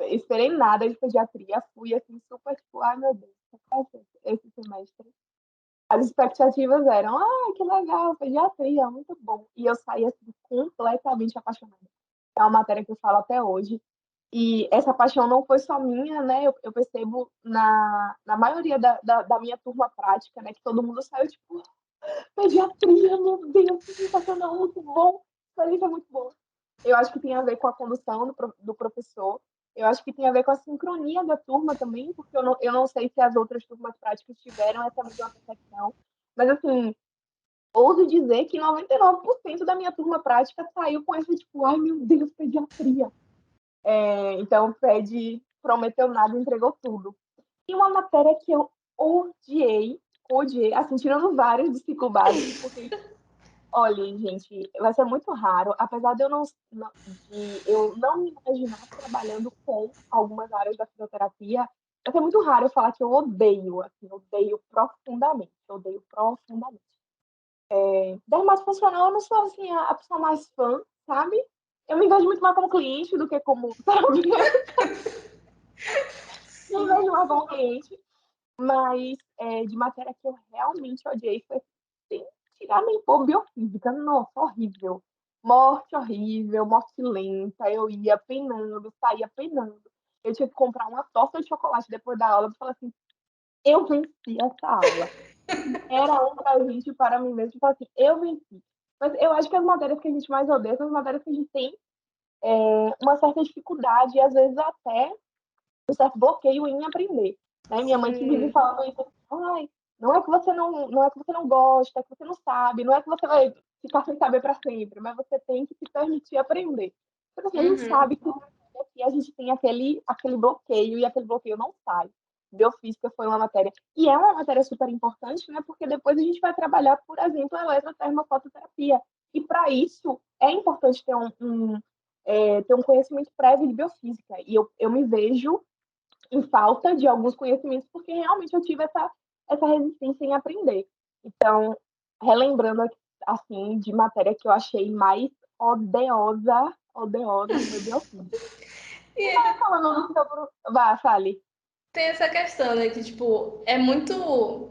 esperei nada de pediatria. Fui, assim, super, tipo, ai, meu Deus, esse semestre. As expectativas eram, que legal, pediatria, muito bom. E eu saí, assim, completamente apaixonada. É uma matéria que eu falo até hoje. E essa paixão não foi só minha, né? Eu percebo na maioria da minha turma prática, né? Que todo mundo saiu, tipo, pediatria, meu Deus, que sensacional, muito bom. A experiência é muito boa. Eu acho que tem a ver com a condução do professor. Eu acho que tem a ver com a sincronia da turma também, porque eu não sei se as outras turmas práticas tiveram essa mesma percepção. Mas, assim, ouso dizer que 99% da minha turma prática saiu com essa, tipo, ai, meu Deus, pediatria. Então, o Fred prometeu nada, entregou tudo. E uma matéria que eu odiei, assim, tirando várias do ciclo básico, porque Olha, gente, vai ser muito raro, apesar de eu não me imaginar trabalhando com algumas áreas da fisioterapia, vai ser muito raro eu falar que eu odeio, assim, odeio profundamente, odeio profundamente. Dermatosfuncional, eu não sou, assim, a pessoa mais fã, sabe? Eu me vejo muito mais como cliente do que como, sabe? Me Sim. vejo mais como cliente, mas de matéria que eu realmente odiei foi sem tirar nem pôr biofísica. Nossa, horrível. Morte horrível, morte lenta. Eu ia penando, saía penando. Eu tinha que comprar uma torta de chocolate depois da aula e falar assim: eu venci essa aula. Era um presente para mim mesmo. Falar assim: eu venci. Mas eu acho que as matérias que a gente mais odeia são as matérias que a gente tem uma certa dificuldade e às vezes até um certo bloqueio em aprender. Né? Minha mãe que vive Sim. falando isso, ai, não é que você não gosta, é que você não sabe, não é que você vai ficar sem saber para sempre, mas você tem que se permitir aprender. Porque assim, a gente Uhum. sabe que a gente tem aquele bloqueio e aquele bloqueio não sai. Biofísica foi uma matéria, e é uma matéria super importante, né? Porque depois a gente vai trabalhar, por exemplo, a eletrotermofototerapia. E para isso é importante ter um conhecimento prévio de biofísica. E eu me vejo em falta de alguns conhecimentos, porque realmente eu tive essa resistência em aprender. Então, relembrando assim, de matéria que eu achei mais odiosa foi biofísica. E E vai ainda falando do seu. Vá, fale. tem essa questão, né? Que, tipo, é muito.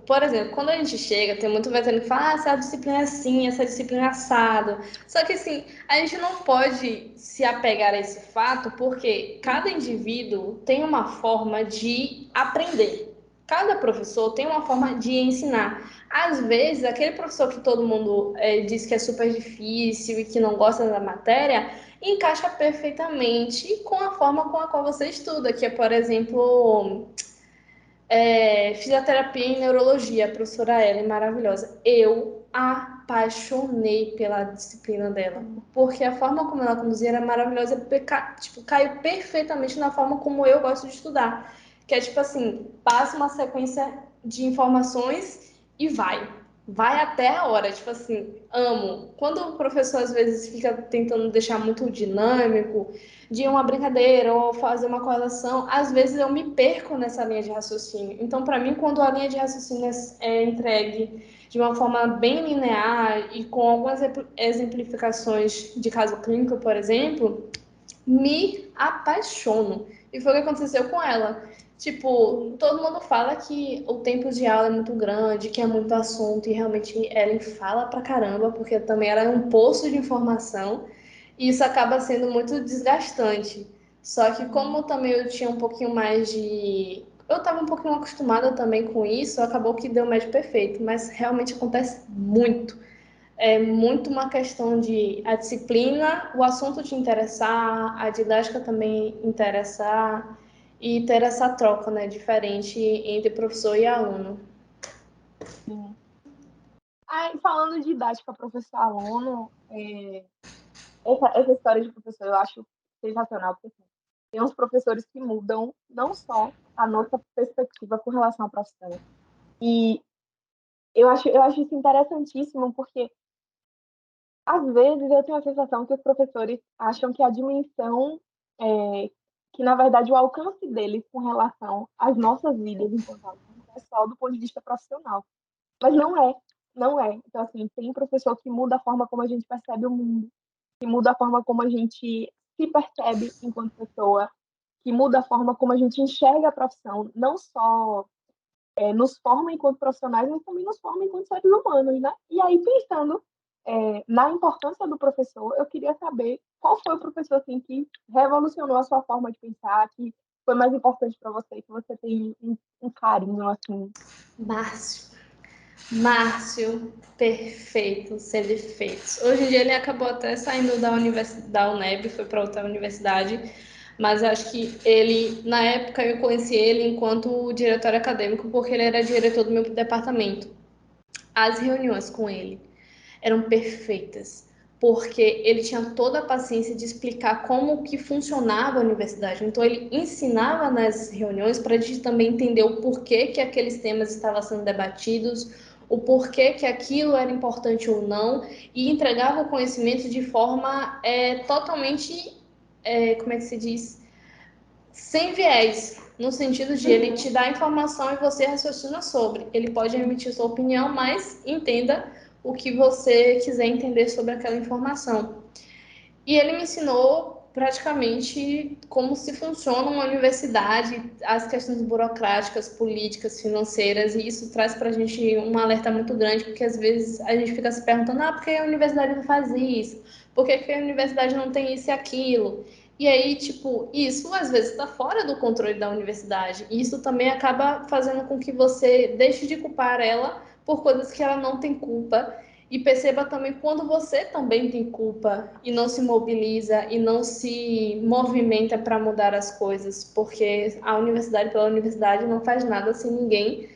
Por exemplo, quando a gente chega, tem muito veterano que fala, ah, essa disciplina é assim, essa disciplina é assado. Só que, assim, a gente não pode se apegar a esse fato, porque cada indivíduo tem uma forma de aprender. Cada professor tem uma forma de ensinar. Às vezes, aquele professor que todo mundo diz que é super difícil e que não gosta da matéria, encaixa perfeitamente com a forma com a qual você estuda, que é, por exemplo, fisioterapia e neurologia. A professora Ellen, maravilhosa. Eu apaixonei pela disciplina dela, porque a forma como ela conduzia era maravilhosa, tipo, caiu perfeitamente na forma como eu gosto de estudar, que é tipo assim, passa uma sequência de informações e vai até a hora, tipo assim, amo. Quando o professor às vezes fica tentando deixar muito dinâmico, de uma brincadeira ou fazer uma correlação, às vezes eu me perco nessa linha de raciocínio. Então, para mim, quando a linha de raciocínio é entregue de uma forma bem linear e com algumas exemplificações de caso clínico, por exemplo, me apaixono. E foi o que aconteceu com ela. Tipo, todo mundo fala que o tempo de aula é muito grande, que é muito assunto, e realmente ela fala pra caramba, porque também ela é um poço de informação, e isso acaba sendo muito desgastante. Só que como também eu tinha um pouquinho mais de. Eu estava um pouquinho acostumada também com isso, acabou que deu o match perfeito, mas realmente acontece muito. É muito uma questão de a disciplina, o assunto te interessar, a didática também interessar e ter essa troca, né, diferente entre professor e aluno. Sim. Aí, falando de didática professor-aluno, essa história de professor eu acho sensacional, porque assim, tem uns professores que mudam não só a nossa perspectiva com relação à profissão. E eu acho isso interessantíssimo, porque às vezes eu tenho a sensação que os professores acham que a dimensão, é, que na verdade o alcance deles com relação às nossas vidas enquanto alunos é só do ponto de vista profissional. Mas não é, não é. Então, assim, tem professor que muda a forma como a gente percebe o mundo, que muda a forma como a gente se percebe enquanto pessoa, que muda a forma como a gente enxerga a profissão, não só nos forma enquanto profissionais, mas também nos forma enquanto seres humanos, né? E aí, pensando na importância do professor, eu queria saber qual foi o professor assim, que revolucionou a sua forma de pensar, que foi mais importante para você, que você tem um carinho assim. Márcio. Márcio, perfeito, sem defeitos. Hoje em dia ele acabou até saindo da UNEB, foi para outra universidade, mas acho que ele, na época eu conheci ele enquanto diretor acadêmico, porque ele era diretor do meu departamento. As reuniões com ele eram perfeitas, porque ele tinha toda a paciência de explicar como que funcionava a universidade. Então ele ensinava nas reuniões para a gente também entender o porquê que aqueles temas estavam sendo debatidos, o porquê que aquilo era importante ou não, e entregava o conhecimento de forma totalmente, como é que se diz? Sem viés, no sentido de ele te dar informação e você raciocina sobre. Ele pode emitir sua opinião, mas entenda o que você quiser entender sobre aquela informação. E ele me ensinou praticamente como se funciona uma universidade, as questões burocráticas, políticas, financeiras, e isso traz para a gente um alerta muito grande, porque às vezes a gente fica se perguntando, por que a universidade não faz isso? Por que a universidade não tem isso e aquilo? E aí, tipo, isso às vezes está fora do controle da universidade. E isso também acaba fazendo com que você deixe de culpar ela por coisas que ela não tem culpa. E perceba também quando você também tem culpa e não se mobiliza e não se movimenta para mudar as coisas, porque a universidade pela universidade não faz nada se ninguém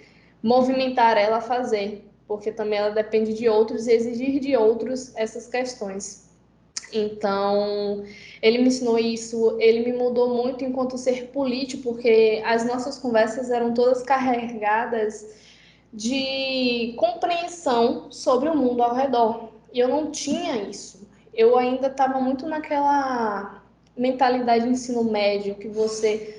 movimentar ela a fazer, porque também ela depende de outros e exigir de outros essas questões. Então, ele me ensinou isso, ele me mudou muito enquanto ser político, porque as nossas conversas eram todas carregadas de compreensão sobre o mundo ao redor. E eu não tinha isso. Eu ainda estava muito naquela mentalidade de ensino médio, que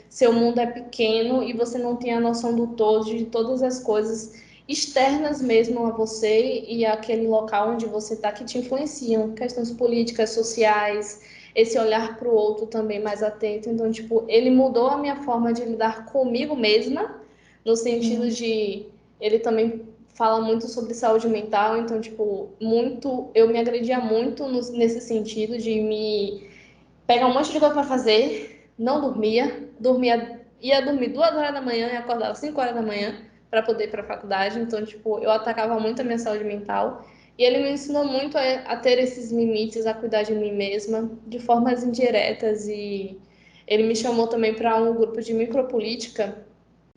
seu mundo é pequeno e você não tem a noção do todo, de todas as coisas externas mesmo a você e aquele local onde você está que te influenciam, questões políticas, sociais, esse olhar para o outro também mais atento. Então, tipo, ele mudou a minha forma de lidar comigo mesma, no sentido de ele também fala muito sobre saúde mental, então, tipo, eu me agredia muito nesse sentido de me pegar um monte de coisa para fazer, não ia dormir 2 horas da manhã e acordava 5 horas da manhã para poder ir para a faculdade, então, tipo, eu atacava muito a minha saúde mental, e ele me ensinou muito a ter esses limites, a cuidar de mim mesma, de formas indiretas, e ele me chamou também para um grupo de micropolítica,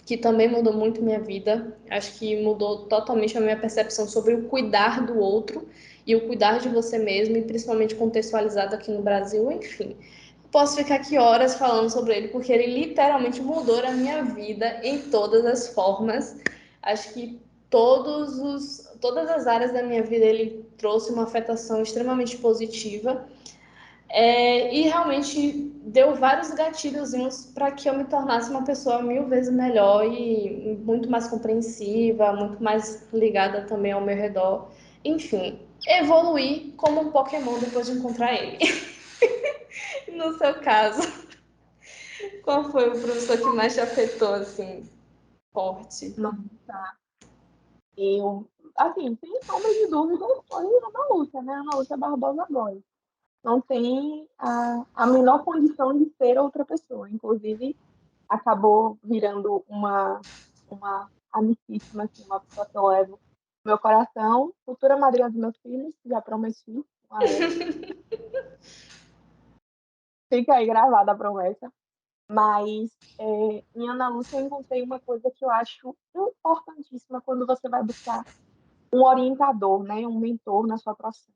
que também mudou muito minha vida. Acho que mudou totalmente a minha percepção sobre o cuidar do outro e o cuidar de você mesmo, e principalmente contextualizado aqui no Brasil, enfim. Posso ficar aqui horas falando sobre ele, porque ele literalmente mudou a minha vida em todas as formas. Acho que todas as áreas da minha vida ele trouxe uma afetação extremamente positiva. E realmente deu vários gatilhozinhos para que eu me tornasse uma pessoa 1000 vezes melhor e muito mais compreensiva, muito mais ligada também ao meu redor. Enfim, evoluir como um Pokémon depois de encontrar ele. No seu caso, qual foi o professor que mais te afetou, assim, forte? Nossa, eu, assim, sem sombra de dúvida, foi a Ana Lúcia, né? Ana Lúcia Barbosa Góes. Não tem a menor condição de ser outra pessoa. Inclusive, acabou virando uma amicíssima, assim, uma pessoa que eu levo no meu coração, futura madrinha dos meus filhos, já prometi a ela. Fica aí gravada a promessa. Mas em Ana Lúcia eu encontrei uma coisa que eu acho importantíssima quando você vai buscar um orientador, né, um mentor na sua profissão.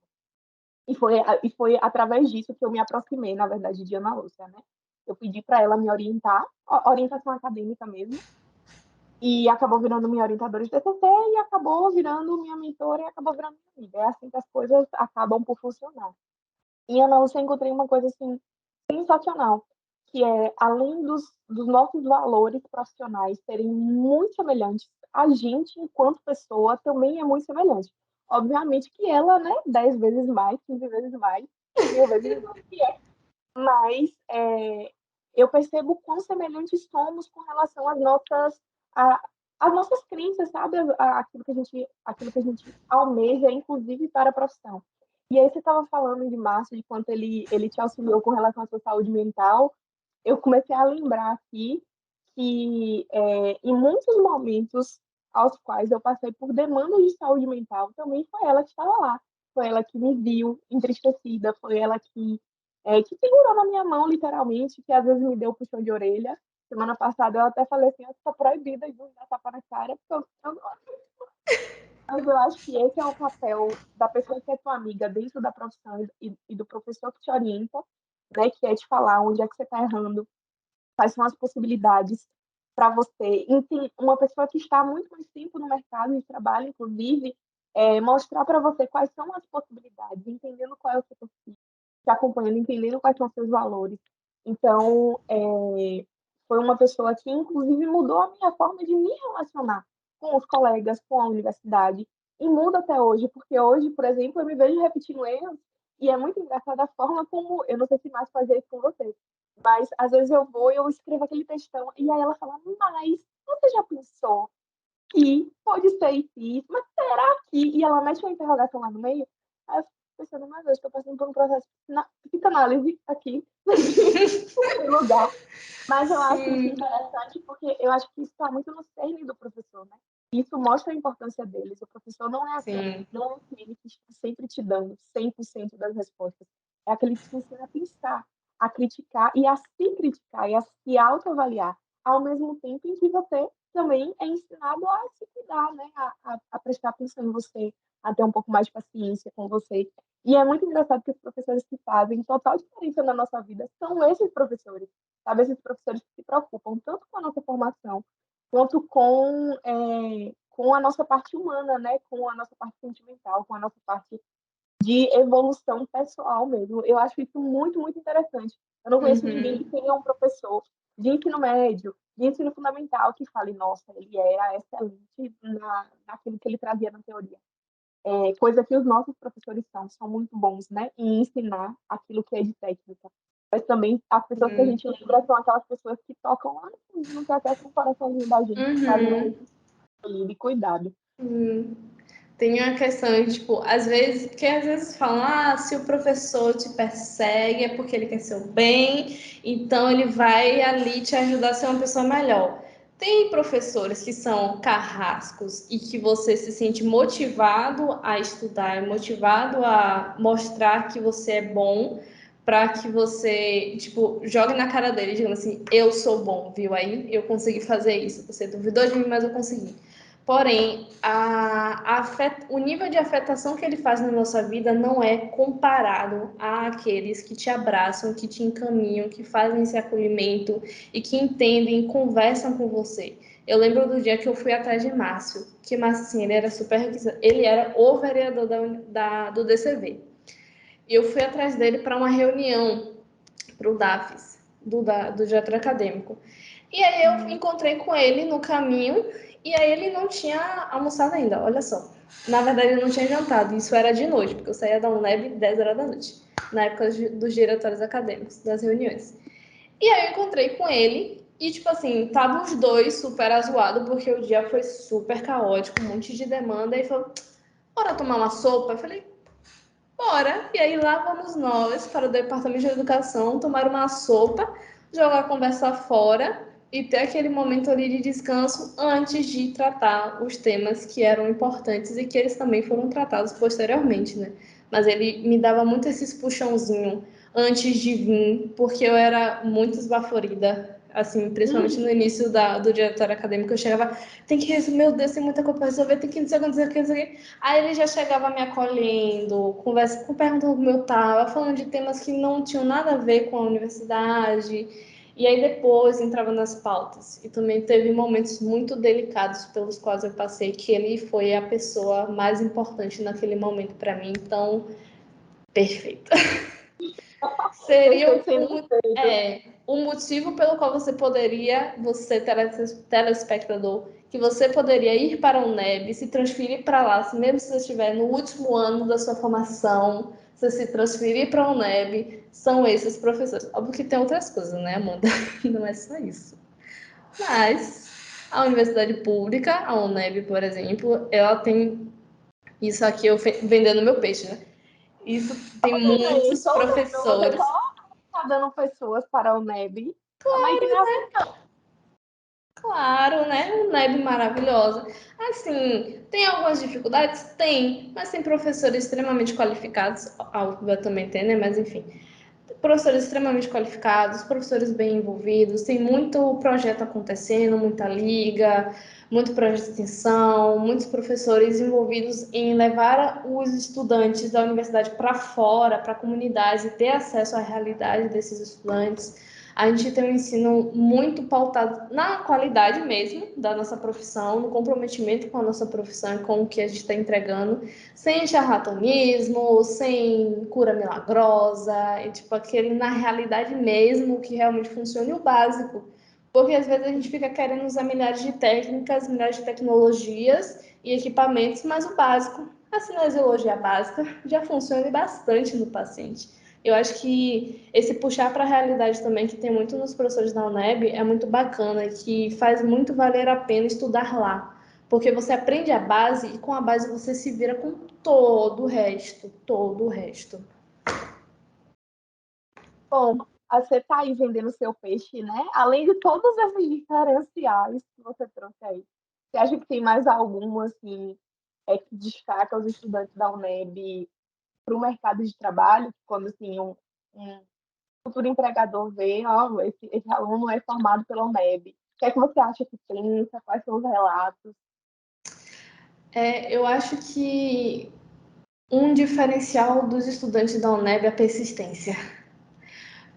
E foi através disso que eu me aproximei, na verdade, de Ana Lúcia, né? Eu pedi para ela me orientar, orientação acadêmica mesmo, e acabou virando minha orientadora de TCC e acabou virando minha mentora e acabou virando minha amiga. É assim que as coisas acabam por funcionar. E Ana Lúcia, eu encontrei uma coisa assim sensacional, que é, além dos nossos valores profissionais serem muito semelhantes, a gente, enquanto pessoa, também é muito semelhante. Obviamente que ela, né, 10 vezes mais, 15 vezes mais, 1000 vezes mais que é, mas eu percebo quão semelhantes somos com relação a, às nossas crenças, sabe? Aquilo que a gente almeja, inclusive para a profissão. E aí você estava falando de Márcio, de quanto ele te auxiliou com relação à sua saúde mental. Eu comecei a lembrar aqui que em muitos momentos aos quais eu passei por demandas de saúde mental, também foi ela que estava lá. Foi ela que me viu entristecida, foi ela que segurou na minha mão, literalmente, que às vezes me deu puxão de orelha. Semana passada eu até falei assim, está proibida de dar tapa na cara, porque eu mas eu acho que esse é o papel da pessoa que é tua amiga dentro da profissão e do professor que te orienta, né, que é te falar onde é que você está errando, quais são as possibilidades. para você, uma pessoa que está há muito mais tempo no mercado de trabalho, inclusive, mostrar para você quais são as possibilidades, entendendo qual é o seu perfil, te acompanhando, entendendo quais são os seus valores. Então, foi uma pessoa que, inclusive, mudou a minha forma de me relacionar com os colegas, com a universidade, e muda até hoje, porque hoje, por exemplo, eu me vejo repetindo erros, e é muito engraçada a forma como, eu não sei se mais fazer isso com você, mas às vezes eu vou e eu escrevo aquele textão, e aí ela fala, mas você já pensou que pode ser isso, mas será que? E ela mete uma interrogação lá no meio, aí eu fico pensando, mas eu estou passando por um processo de psicanálise aqui, em lugar. Mas eu acho isso Sim, interessante porque eu acho que isso está muito no cerne do professor, né? Isso mostra a importância deles. O professor sim. não é aquele que está sempre te dando 100% das respostas. É aquele que te ensina a pensar, a criticar e a se criticar e a se autoavaliar, ao mesmo tempo em que você também é ensinado a se cuidar, né? A prestar atenção em você, a ter um pouco mais de paciência com você. E é muito engraçado que os professores que fazem total diferença na nossa vida são esses professores, sabe? Esses professores que se preocupam tanto com a nossa formação, quanto com a nossa parte humana, né? Com a nossa parte sentimental, com a nossa parte de evolução pessoal mesmo. Eu acho isso muito, muito interessante. Eu não conheço ninguém que Uhum. tenha um professor de ensino médio, de ensino fundamental, que fale, nossa, ele era excelente naquilo que ele trazia na teoria. Coisa que os nossos professores são muito bons, né? Em ensinar aquilo que é de técnica. Mas também as pessoas que a Sim. gente lembra são aquelas pessoas que tocam lá no fundinho, que até com o coraçãozinho da gente, que fazem um Uhum. ali de cuidado. Uhum. Tem uma questão, tipo, às vezes falam, ah, se o professor te persegue é porque ele quer seu bem, então ele vai ali te ajudar a ser uma pessoa melhor. Tem professores que são carrascos e que você se sente motivado a estudar, motivado a mostrar que você é bom, para que você, tipo, jogue na cara dele, dizendo assim, eu sou bom, viu? Aí eu consegui fazer isso. Você duvidou de mim, mas eu consegui. Porém, o nível de afetação que ele faz na nossa vida não é comparado àqueles que te abraçam, que te encaminham, que fazem esse acolhimento e que entendem, conversam com você. Eu lembro do dia que eu fui atrás de Márcio, que Márcio, assim, ele era o vereador do DCV. E eu fui atrás dele para uma reunião, para o DAFES, do diretor acadêmico. E aí eu encontrei com ele no caminho, e aí ele não tinha almoçado ainda, olha só. Na verdade, ele não tinha jantado, isso era de noite, porque eu saía da UNEB 10 horas da noite, na época dos diretórios acadêmicos, das reuniões. E aí eu encontrei com ele, e tipo assim, estavam os dois super azoados, porque o dia foi super caótico, um monte de demanda, e ele falou, bora tomar uma sopa? Eu falei, bora. E aí lá vamos nós para o departamento de educação tomar uma sopa, jogar a conversa fora e ter aquele momento ali de descanso antes de tratar os temas que eram importantes e que eles também foram tratados posteriormente, né? Mas ele me dava muito esses puxãozinho antes de vir, porque eu era muito esbaforida, assim, principalmente no início do diretório acadêmico, eu chegava, tem que resolver, meu Deus, tem muita coisa para resolver, tem que não sei o que, não sei o que, não sei o que. Aí ele já chegava me acolhendo, perguntando como eu estava, falando de temas que não tinham nada a ver com a universidade. E aí depois entrava nas pautas. E também teve momentos muito delicados pelos quais eu passei, que ele foi a pessoa mais importante naquele momento para mim. Então, perfeito. Seria Perfeito sendo feito. um motivo pelo qual você telespectador, que você poderia ir para a UNEB, se transferir para lá, mesmo se você estiver no último ano da sua formação, você se transferir para a UNEB, são esses professores. Óbvio que tem outras coisas, né, Amanda? Não é só isso. Mas a universidade pública, a UNEB, por exemplo, ela tem isso aqui, eu vendendo meu peixe, né? Isso tem Bem, muitos tô vendo, você professores. só tá dando pessoas para o NEB. Mas que não é assim, não. Claro, né? Uma web maravilhosa. Assim, tem algumas dificuldades? Tem, mas tem professores extremamente qualificados. A UFBA também tem, né? Mas enfim, professores extremamente qualificados, professores bem envolvidos, tem muito projeto acontecendo, muita liga, muito projeto de extensão, muitos professores envolvidos em levar os estudantes da universidade para fora, para a comunidade, e ter acesso à realidade desses estudantes. A gente tem um ensino muito pautado na qualidade mesmo da nossa profissão, no comprometimento com a nossa profissão e com o que a gente está entregando, sem charlatanismo, sem cura milagrosa, e tipo aquele na realidade mesmo que realmente funcione o básico. Porque às vezes a gente fica querendo usar milhares de técnicas, milhares de tecnologias e equipamentos, mas o básico, a cinesiologia básica, já funciona bastante no paciente. Eu acho que esse puxar para a realidade também, que tem muito nos professores da UNEB, é muito bacana, que faz muito valer a pena estudar lá. Porque você aprende a base e com a base você se vira com todo o resto, todo o resto. Bom, você está aí vendendo seu peixe, né? Além de todos esses diferenciais que você trouxe aí. Você acha que tem mais algum, assim, que destaca os estudantes da UNEB para o mercado de trabalho? Quando, assim, um futuro empregador vê, ó, esse aluno é formado pela UNEB. O que é que você acha que pensa? Quais são os relatos? Eu acho que um diferencial dos estudantes da UNEB é a persistência,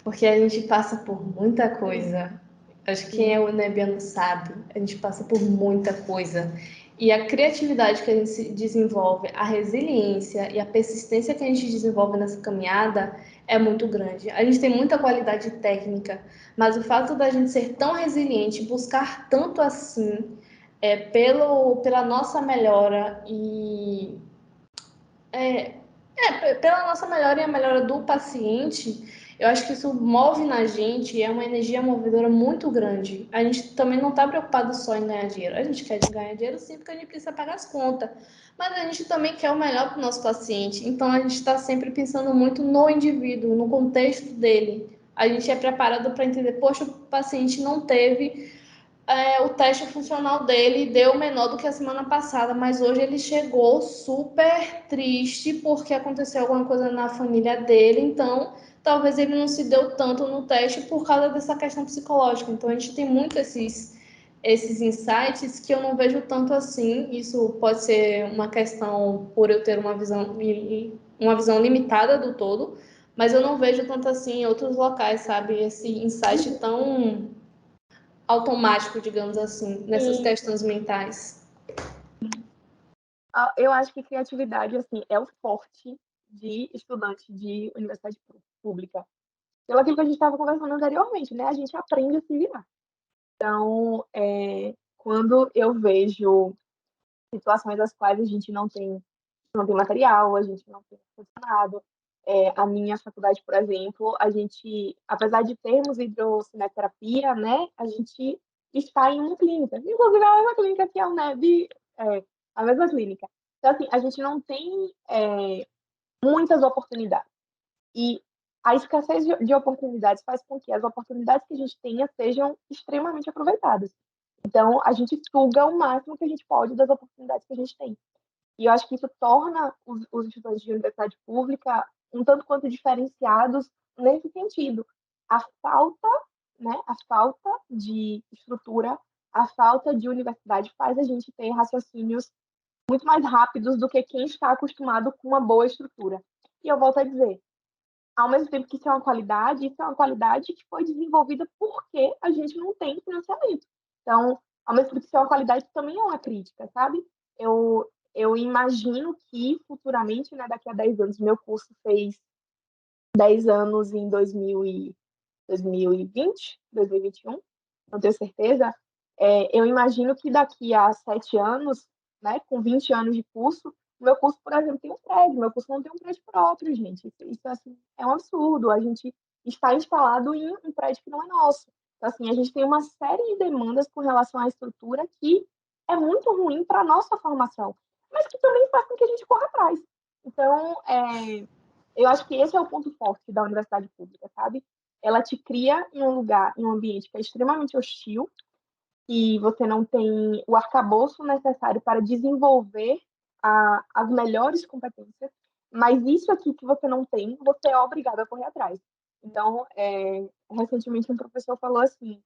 porque a gente passa por muita coisa. Acho que quem é unebiano sabe, a gente passa por muita coisa. E a criatividade que a gente desenvolve, a resiliência e a persistência que a gente desenvolve nessa caminhada é muito grande. A gente tem muita qualidade técnica, mas o fato da gente ser tão resiliente, buscar tanto assim, pela nossa melhora pela nossa melhora e a melhora do paciente, eu acho que isso move na gente, é uma energia movedora muito grande. A gente também não está preocupado só em ganhar dinheiro. A gente quer ganhar dinheiro sim, porque a gente precisa pagar as contas. Mas a gente também quer o melhor para o nosso paciente. Então a gente está sempre pensando muito no indivíduo, no contexto dele. A gente é preparado para entender, poxa, o paciente não teve o teste funcional dele deu menor do que a semana passada, mas hoje ele chegou super triste porque aconteceu alguma coisa na família dele, então talvez ele não se deu tanto no teste por causa dessa questão psicológica. Então a gente tem muito esses insights que eu não vejo tanto assim. Isso pode ser uma questão por eu ter uma visão limitada do todo, mas eu não vejo tanto assim em outros locais, sabe? Esse insight tão automático, digamos assim, nessas E questões mentais. eu acho que criatividade, assim, é o forte de estudante de universidade pública. Pelo aquilo que a gente estava conversando anteriormente, né? A gente aprende a se virar. Então, quando eu vejo situações das quais a gente não tem material, a gente não tem funcionado. A minha faculdade, por exemplo, a gente, apesar de termos hidrocinetoterapia, né, a gente está em uma clínica, inclusive a mesma clínica que a UNEB, a mesma clínica. Então, assim, a gente não tem muitas oportunidades. E a escassez de oportunidades faz com que as oportunidades que a gente tenha sejam extremamente aproveitadas. Então, a gente suga o máximo que a gente pode das oportunidades que a gente tem. E eu acho que isso torna os estudantes de universidade pública um tanto quanto diferenciados nesse sentido. A falta, né, a falta de estrutura, a falta de universidade faz a gente ter raciocínios muito mais rápidos do que quem está acostumado com uma boa estrutura. E eu volto a dizer, ao mesmo tempo que isso é uma qualidade que foi desenvolvida porque a gente não tem financiamento. Então, ao mesmo tempo que isso é uma qualidade, também é uma crítica, sabe? Eu imagino que futuramente, né, daqui a 10 anos, meu curso fez 10 anos em 2020, 2021, não tenho certeza. Eu imagino que daqui a 7 anos, né, com 20 anos de curso, o meu curso, por exemplo, tem um prédio, meu curso não tem um prédio próprio, gente. Isso assim, é um absurdo. A gente está instalado em um prédio que não é nosso. Então, assim, a gente tem uma série de demandas com relação à estrutura que é muito ruim para a nossa formação, mas que também faz com que a gente corra atrás. Então, eu acho que esse é o ponto forte da universidade pública, sabe? Ela te cria em um lugar, em um ambiente que é extremamente hostil, e você não tem o arcabouço necessário para desenvolver as melhores competências, mas isso aqui que você não tem, você é obrigado a correr atrás. Então, recentemente um professor falou assim,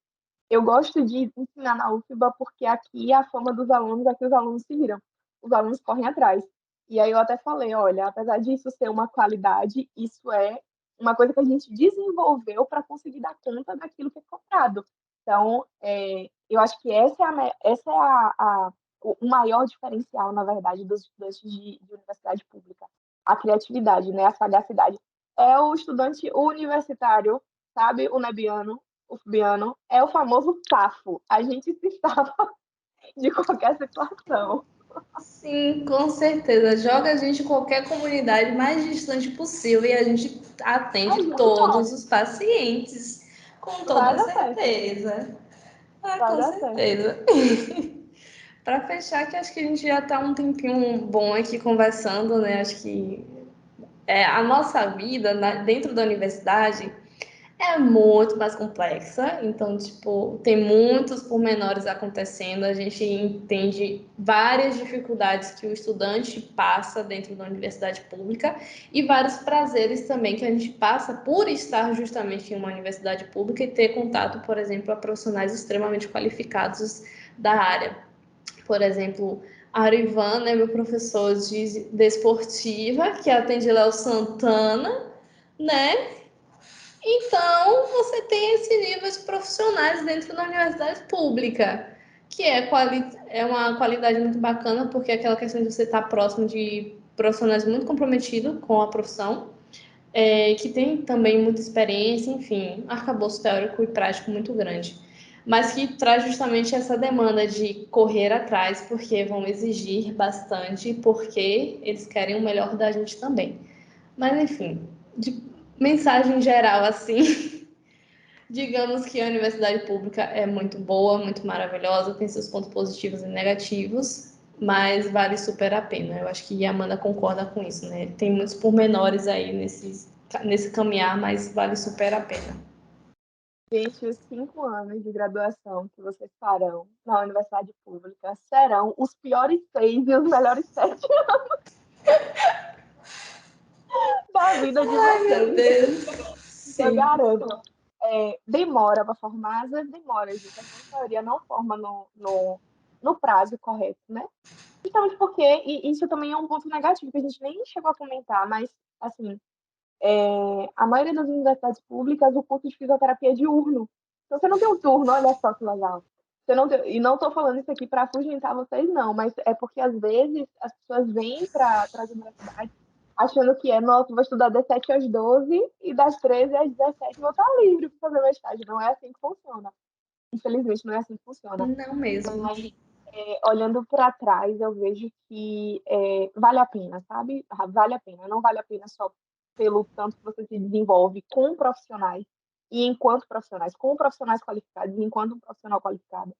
eu gosto de ensinar na UFBA porque aqui a fama dos alunos é que os alunos se viram, os alunos correm atrás. E aí eu até falei, olha, apesar disso ser uma qualidade, isso é uma coisa que a gente desenvolveu para conseguir dar conta daquilo que é cobrado. Então, eu acho que essa é o maior diferencial, na verdade, dos estudantes de universidade pública. A criatividade, né? A sagacidade. É o estudante universitário, sabe? O nebiano, o fubiano, é o famoso safo. A gente se safa de qualquer situação. Sim, com certeza. Joga a gente em qualquer comunidade mais distante possível e a gente A atende gente todos corre. os pacientes, com Vai toda dar certo. certeza. Ah, Vai com dar certo. certeza. Para fechar, que acho que a gente já está um tempinho bom aqui conversando, né? Acho que a nossa vida dentro da universidade é muito mais complexa, então, tipo, tem muitos pormenores acontecendo, a gente entende várias dificuldades que o estudante passa dentro da universidade pública e vários prazeres também que a gente passa por estar justamente em uma universidade pública e ter contato, por exemplo, a profissionais extremamente qualificados da área. Por exemplo, Arivan, né, meu professor de desportiva, que atende Léo Santana, né? Então, você tem esse nível de profissionais dentro da universidade pública, que é uma qualidade muito bacana, porque é aquela questão de você estar próximo de profissionais muito comprometidos com a profissão, que tem também muita experiência, enfim, arcabouço teórico e prático muito grande. Mas que traz justamente essa demanda de correr atrás, porque vão exigir bastante, porque eles querem o melhor da gente também. Mas, enfim, de mensagem geral, assim, digamos que a universidade pública é muito boa, muito maravilhosa, tem seus pontos positivos e negativos, mas vale super a pena. Eu acho que a Amanda concorda com isso, né? Tem muitos pormenores aí nesse caminhar, mas vale super a pena. Gente, os 5 anos de graduação que vocês farão na universidade pública serão os piores 6 e os melhores 7 da vida de Ai, meu vocês. Deus. Eu Sim. garanto. Demora para formar, às vezes demora, gente. A grande maioria não forma no prazo correto, né? Justamente porque, e isso também é um ponto negativo que a gente nem chegou a comentar, mas, assim, a maioria das universidades públicas, o curso de fisioterapia é diurno. Então, você não tem um turno, olha só que legal. Você não tem, e não estou falando isso aqui para afugentar vocês, não, mas é porque, às vezes, as pessoas vêm para as universidades achando que nossa, vou estudar das 7 às 12 e das 13 às 17 vou estar livre para fazer meu estágio. Não é assim que funciona. Infelizmente, não é assim que funciona. Não mesmo. Mas, olhando para trás, eu vejo que vale a pena, sabe? Vale a pena. Não vale a pena só pelo tanto que você se desenvolve com profissionais e enquanto profissionais, com profissionais qualificados e enquanto um profissional qualificado,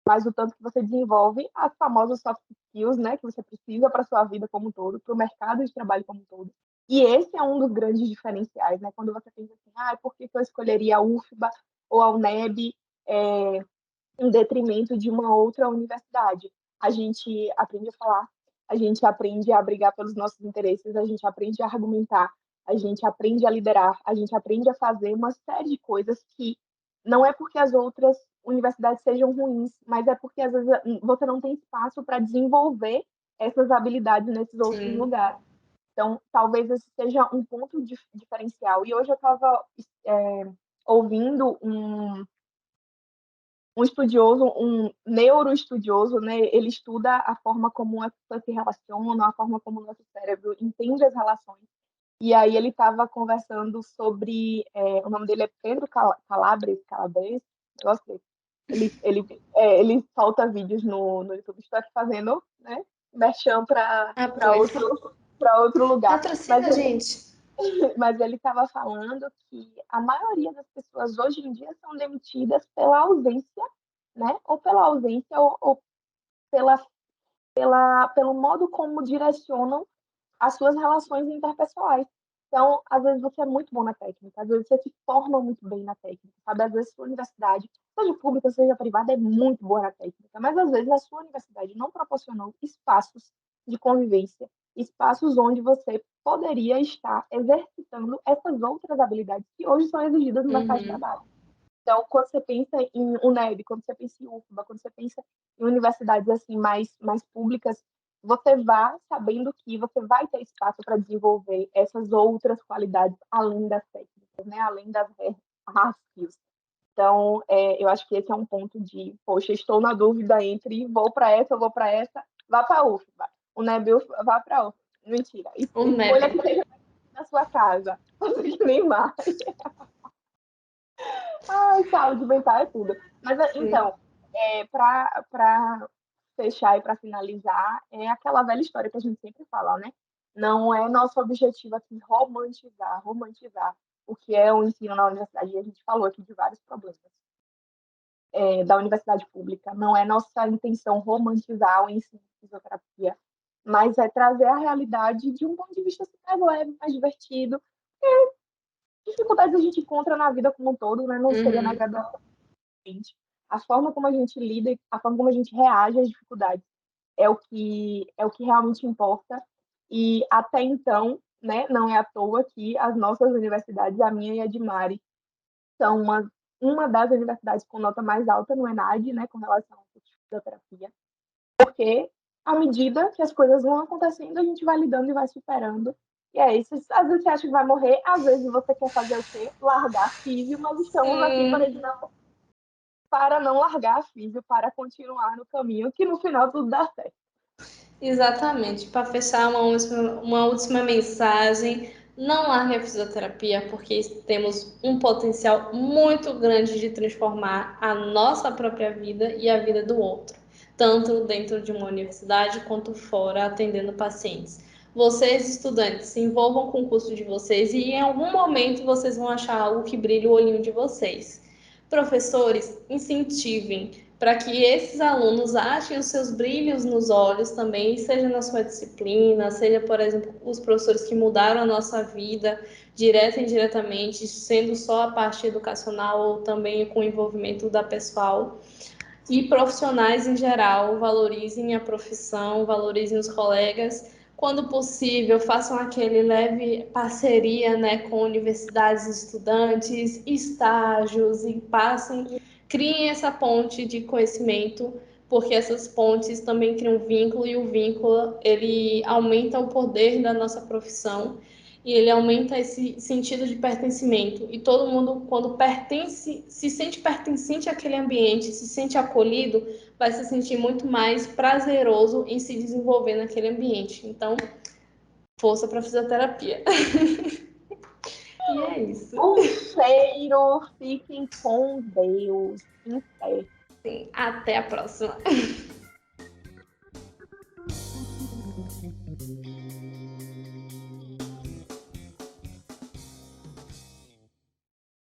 mas o tanto que você desenvolve as famosas soft skills, né, que você precisa para sua vida como um todo, para o mercado de trabalho como um todo. E esse é um dos grandes diferenciais, né? Quando você pensa assim, por que eu escolheria a UFBA ou a UNEB? Em detrimento de uma outra universidade. A gente aprende a falar, a gente aprende a brigar pelos nossos interesses, a gente aprende a argumentar, a gente aprende a liderar, a gente aprende a fazer uma série de coisas que não é porque as outras universidades sejam ruins, mas é porque às vezes você não tem espaço para desenvolver essas habilidades nesses outros Sim. lugares. Então, talvez esse seja um ponto diferencial. E hoje eu estava ouvindo um estudioso, um neuroestudioso, né? Ele estuda a forma como as pessoas se relacionam, a forma como o nosso cérebro entende as relações. E aí ele estava conversando sobre, o nome dele é Pedro Calabres, gostei. Ele solta vídeos no YouTube, estou aqui fazendo, né? Merchan para Ah, pois. outro lugar. Patrocina a gente. Mas ele estava falando que a maioria das pessoas hoje em dia são demitidas pela ausência, né? Ou pela ausência, ou pela, pelo modo como direcionam as suas relações interpessoais. Então, às vezes você é muito bom na técnica, às vezes você se forma muito bem na técnica, sabe? Às vezes sua universidade, seja pública, seja privada, é muito boa na técnica, mas às vezes a sua universidade não proporcionou espaços de convivência, espaços onde você poderia estar exercitando essas outras habilidades que hoje são exigidas no mercado de Uhum. trabalho. Então, quando você pensa em UNEB, quando você pensa em UFBA, quando você pensa em universidades assim mais públicas, você vá sabendo que você vai ter espaço para desenvolver essas outras qualidades além das técnicas, né? Além das hard skills. Então, eu acho que esse é um ponto de, poxa, estou na dúvida entre vou para essa ou vou para essa, vá para a UFBA. O NEBIL, vá para a UFBA. Mentira. O Escolha MEB. que seja na sua casa. Que nem mais. Ai, saúde mental é tudo. Mas, Sim. então, para fechar e para finalizar, é aquela velha história que a gente sempre fala, né? Não é nosso objetivo aqui romantizar o que é o ensino na universidade. E a gente falou aqui de vários problemas da universidade pública. Não é nossa intenção romantizar o ensino de fisioterapia, mas é trazer a realidade de um ponto de vista assim, mais leve, mais divertido. Dificuldades a gente encontra na vida como um todo, né? Não seria na Uhum. graduação. A forma como a gente lida, a forma como a gente reage às dificuldades é o que realmente importa. E até então, né, não é à toa que as nossas universidades, a minha e a de Mari, são uma das universidades com nota mais alta no ENAD, né, com relação ao curso de fisioterapia, porque à medida que as coisas vão acontecendo, a gente vai lidando e vai superando. E é isso. Às vezes você acha que vai morrer, às vezes você quer fazer o quê? Largar a físio, mas estamos aqui Sim. para não largar a físio, para continuar no caminho, que no final tudo dá certo. Exatamente. Para fechar, uma última mensagem. Não largue a fisioterapia, porque temos um potencial muito grande de transformar a nossa própria vida e a vida do outro, tanto dentro de uma universidade quanto fora, atendendo pacientes. Vocês, estudantes, se envolvam com o curso de vocês e em algum momento vocês vão achar algo que brilhe o olhinho de vocês. Professores, incentivem para que esses alunos achem os seus brilhos nos olhos também, seja na sua disciplina, seja, por exemplo, os professores que mudaram a nossa vida, direta e indiretamente, sendo só a parte educacional ou também com o envolvimento da pessoal. E profissionais em geral, valorizem a profissão, valorizem os colegas. Quando possível, façam aquele leve parceria, né, com universidades, estudantes, estágios e passem, criem essa ponte de conhecimento, porque essas pontes também criam vínculo e o vínculo ele aumenta o poder da nossa profissão e ele aumenta esse sentido de pertencimento. E todo mundo, quando pertence, se sente pertencente àquele ambiente, se sente acolhido, vai se sentir muito mais prazeroso em se desenvolver naquele ambiente. Então, força para fisioterapia. E é isso. Um cheiro, fiquem com Deus. Em pé. Sim, até a próxima.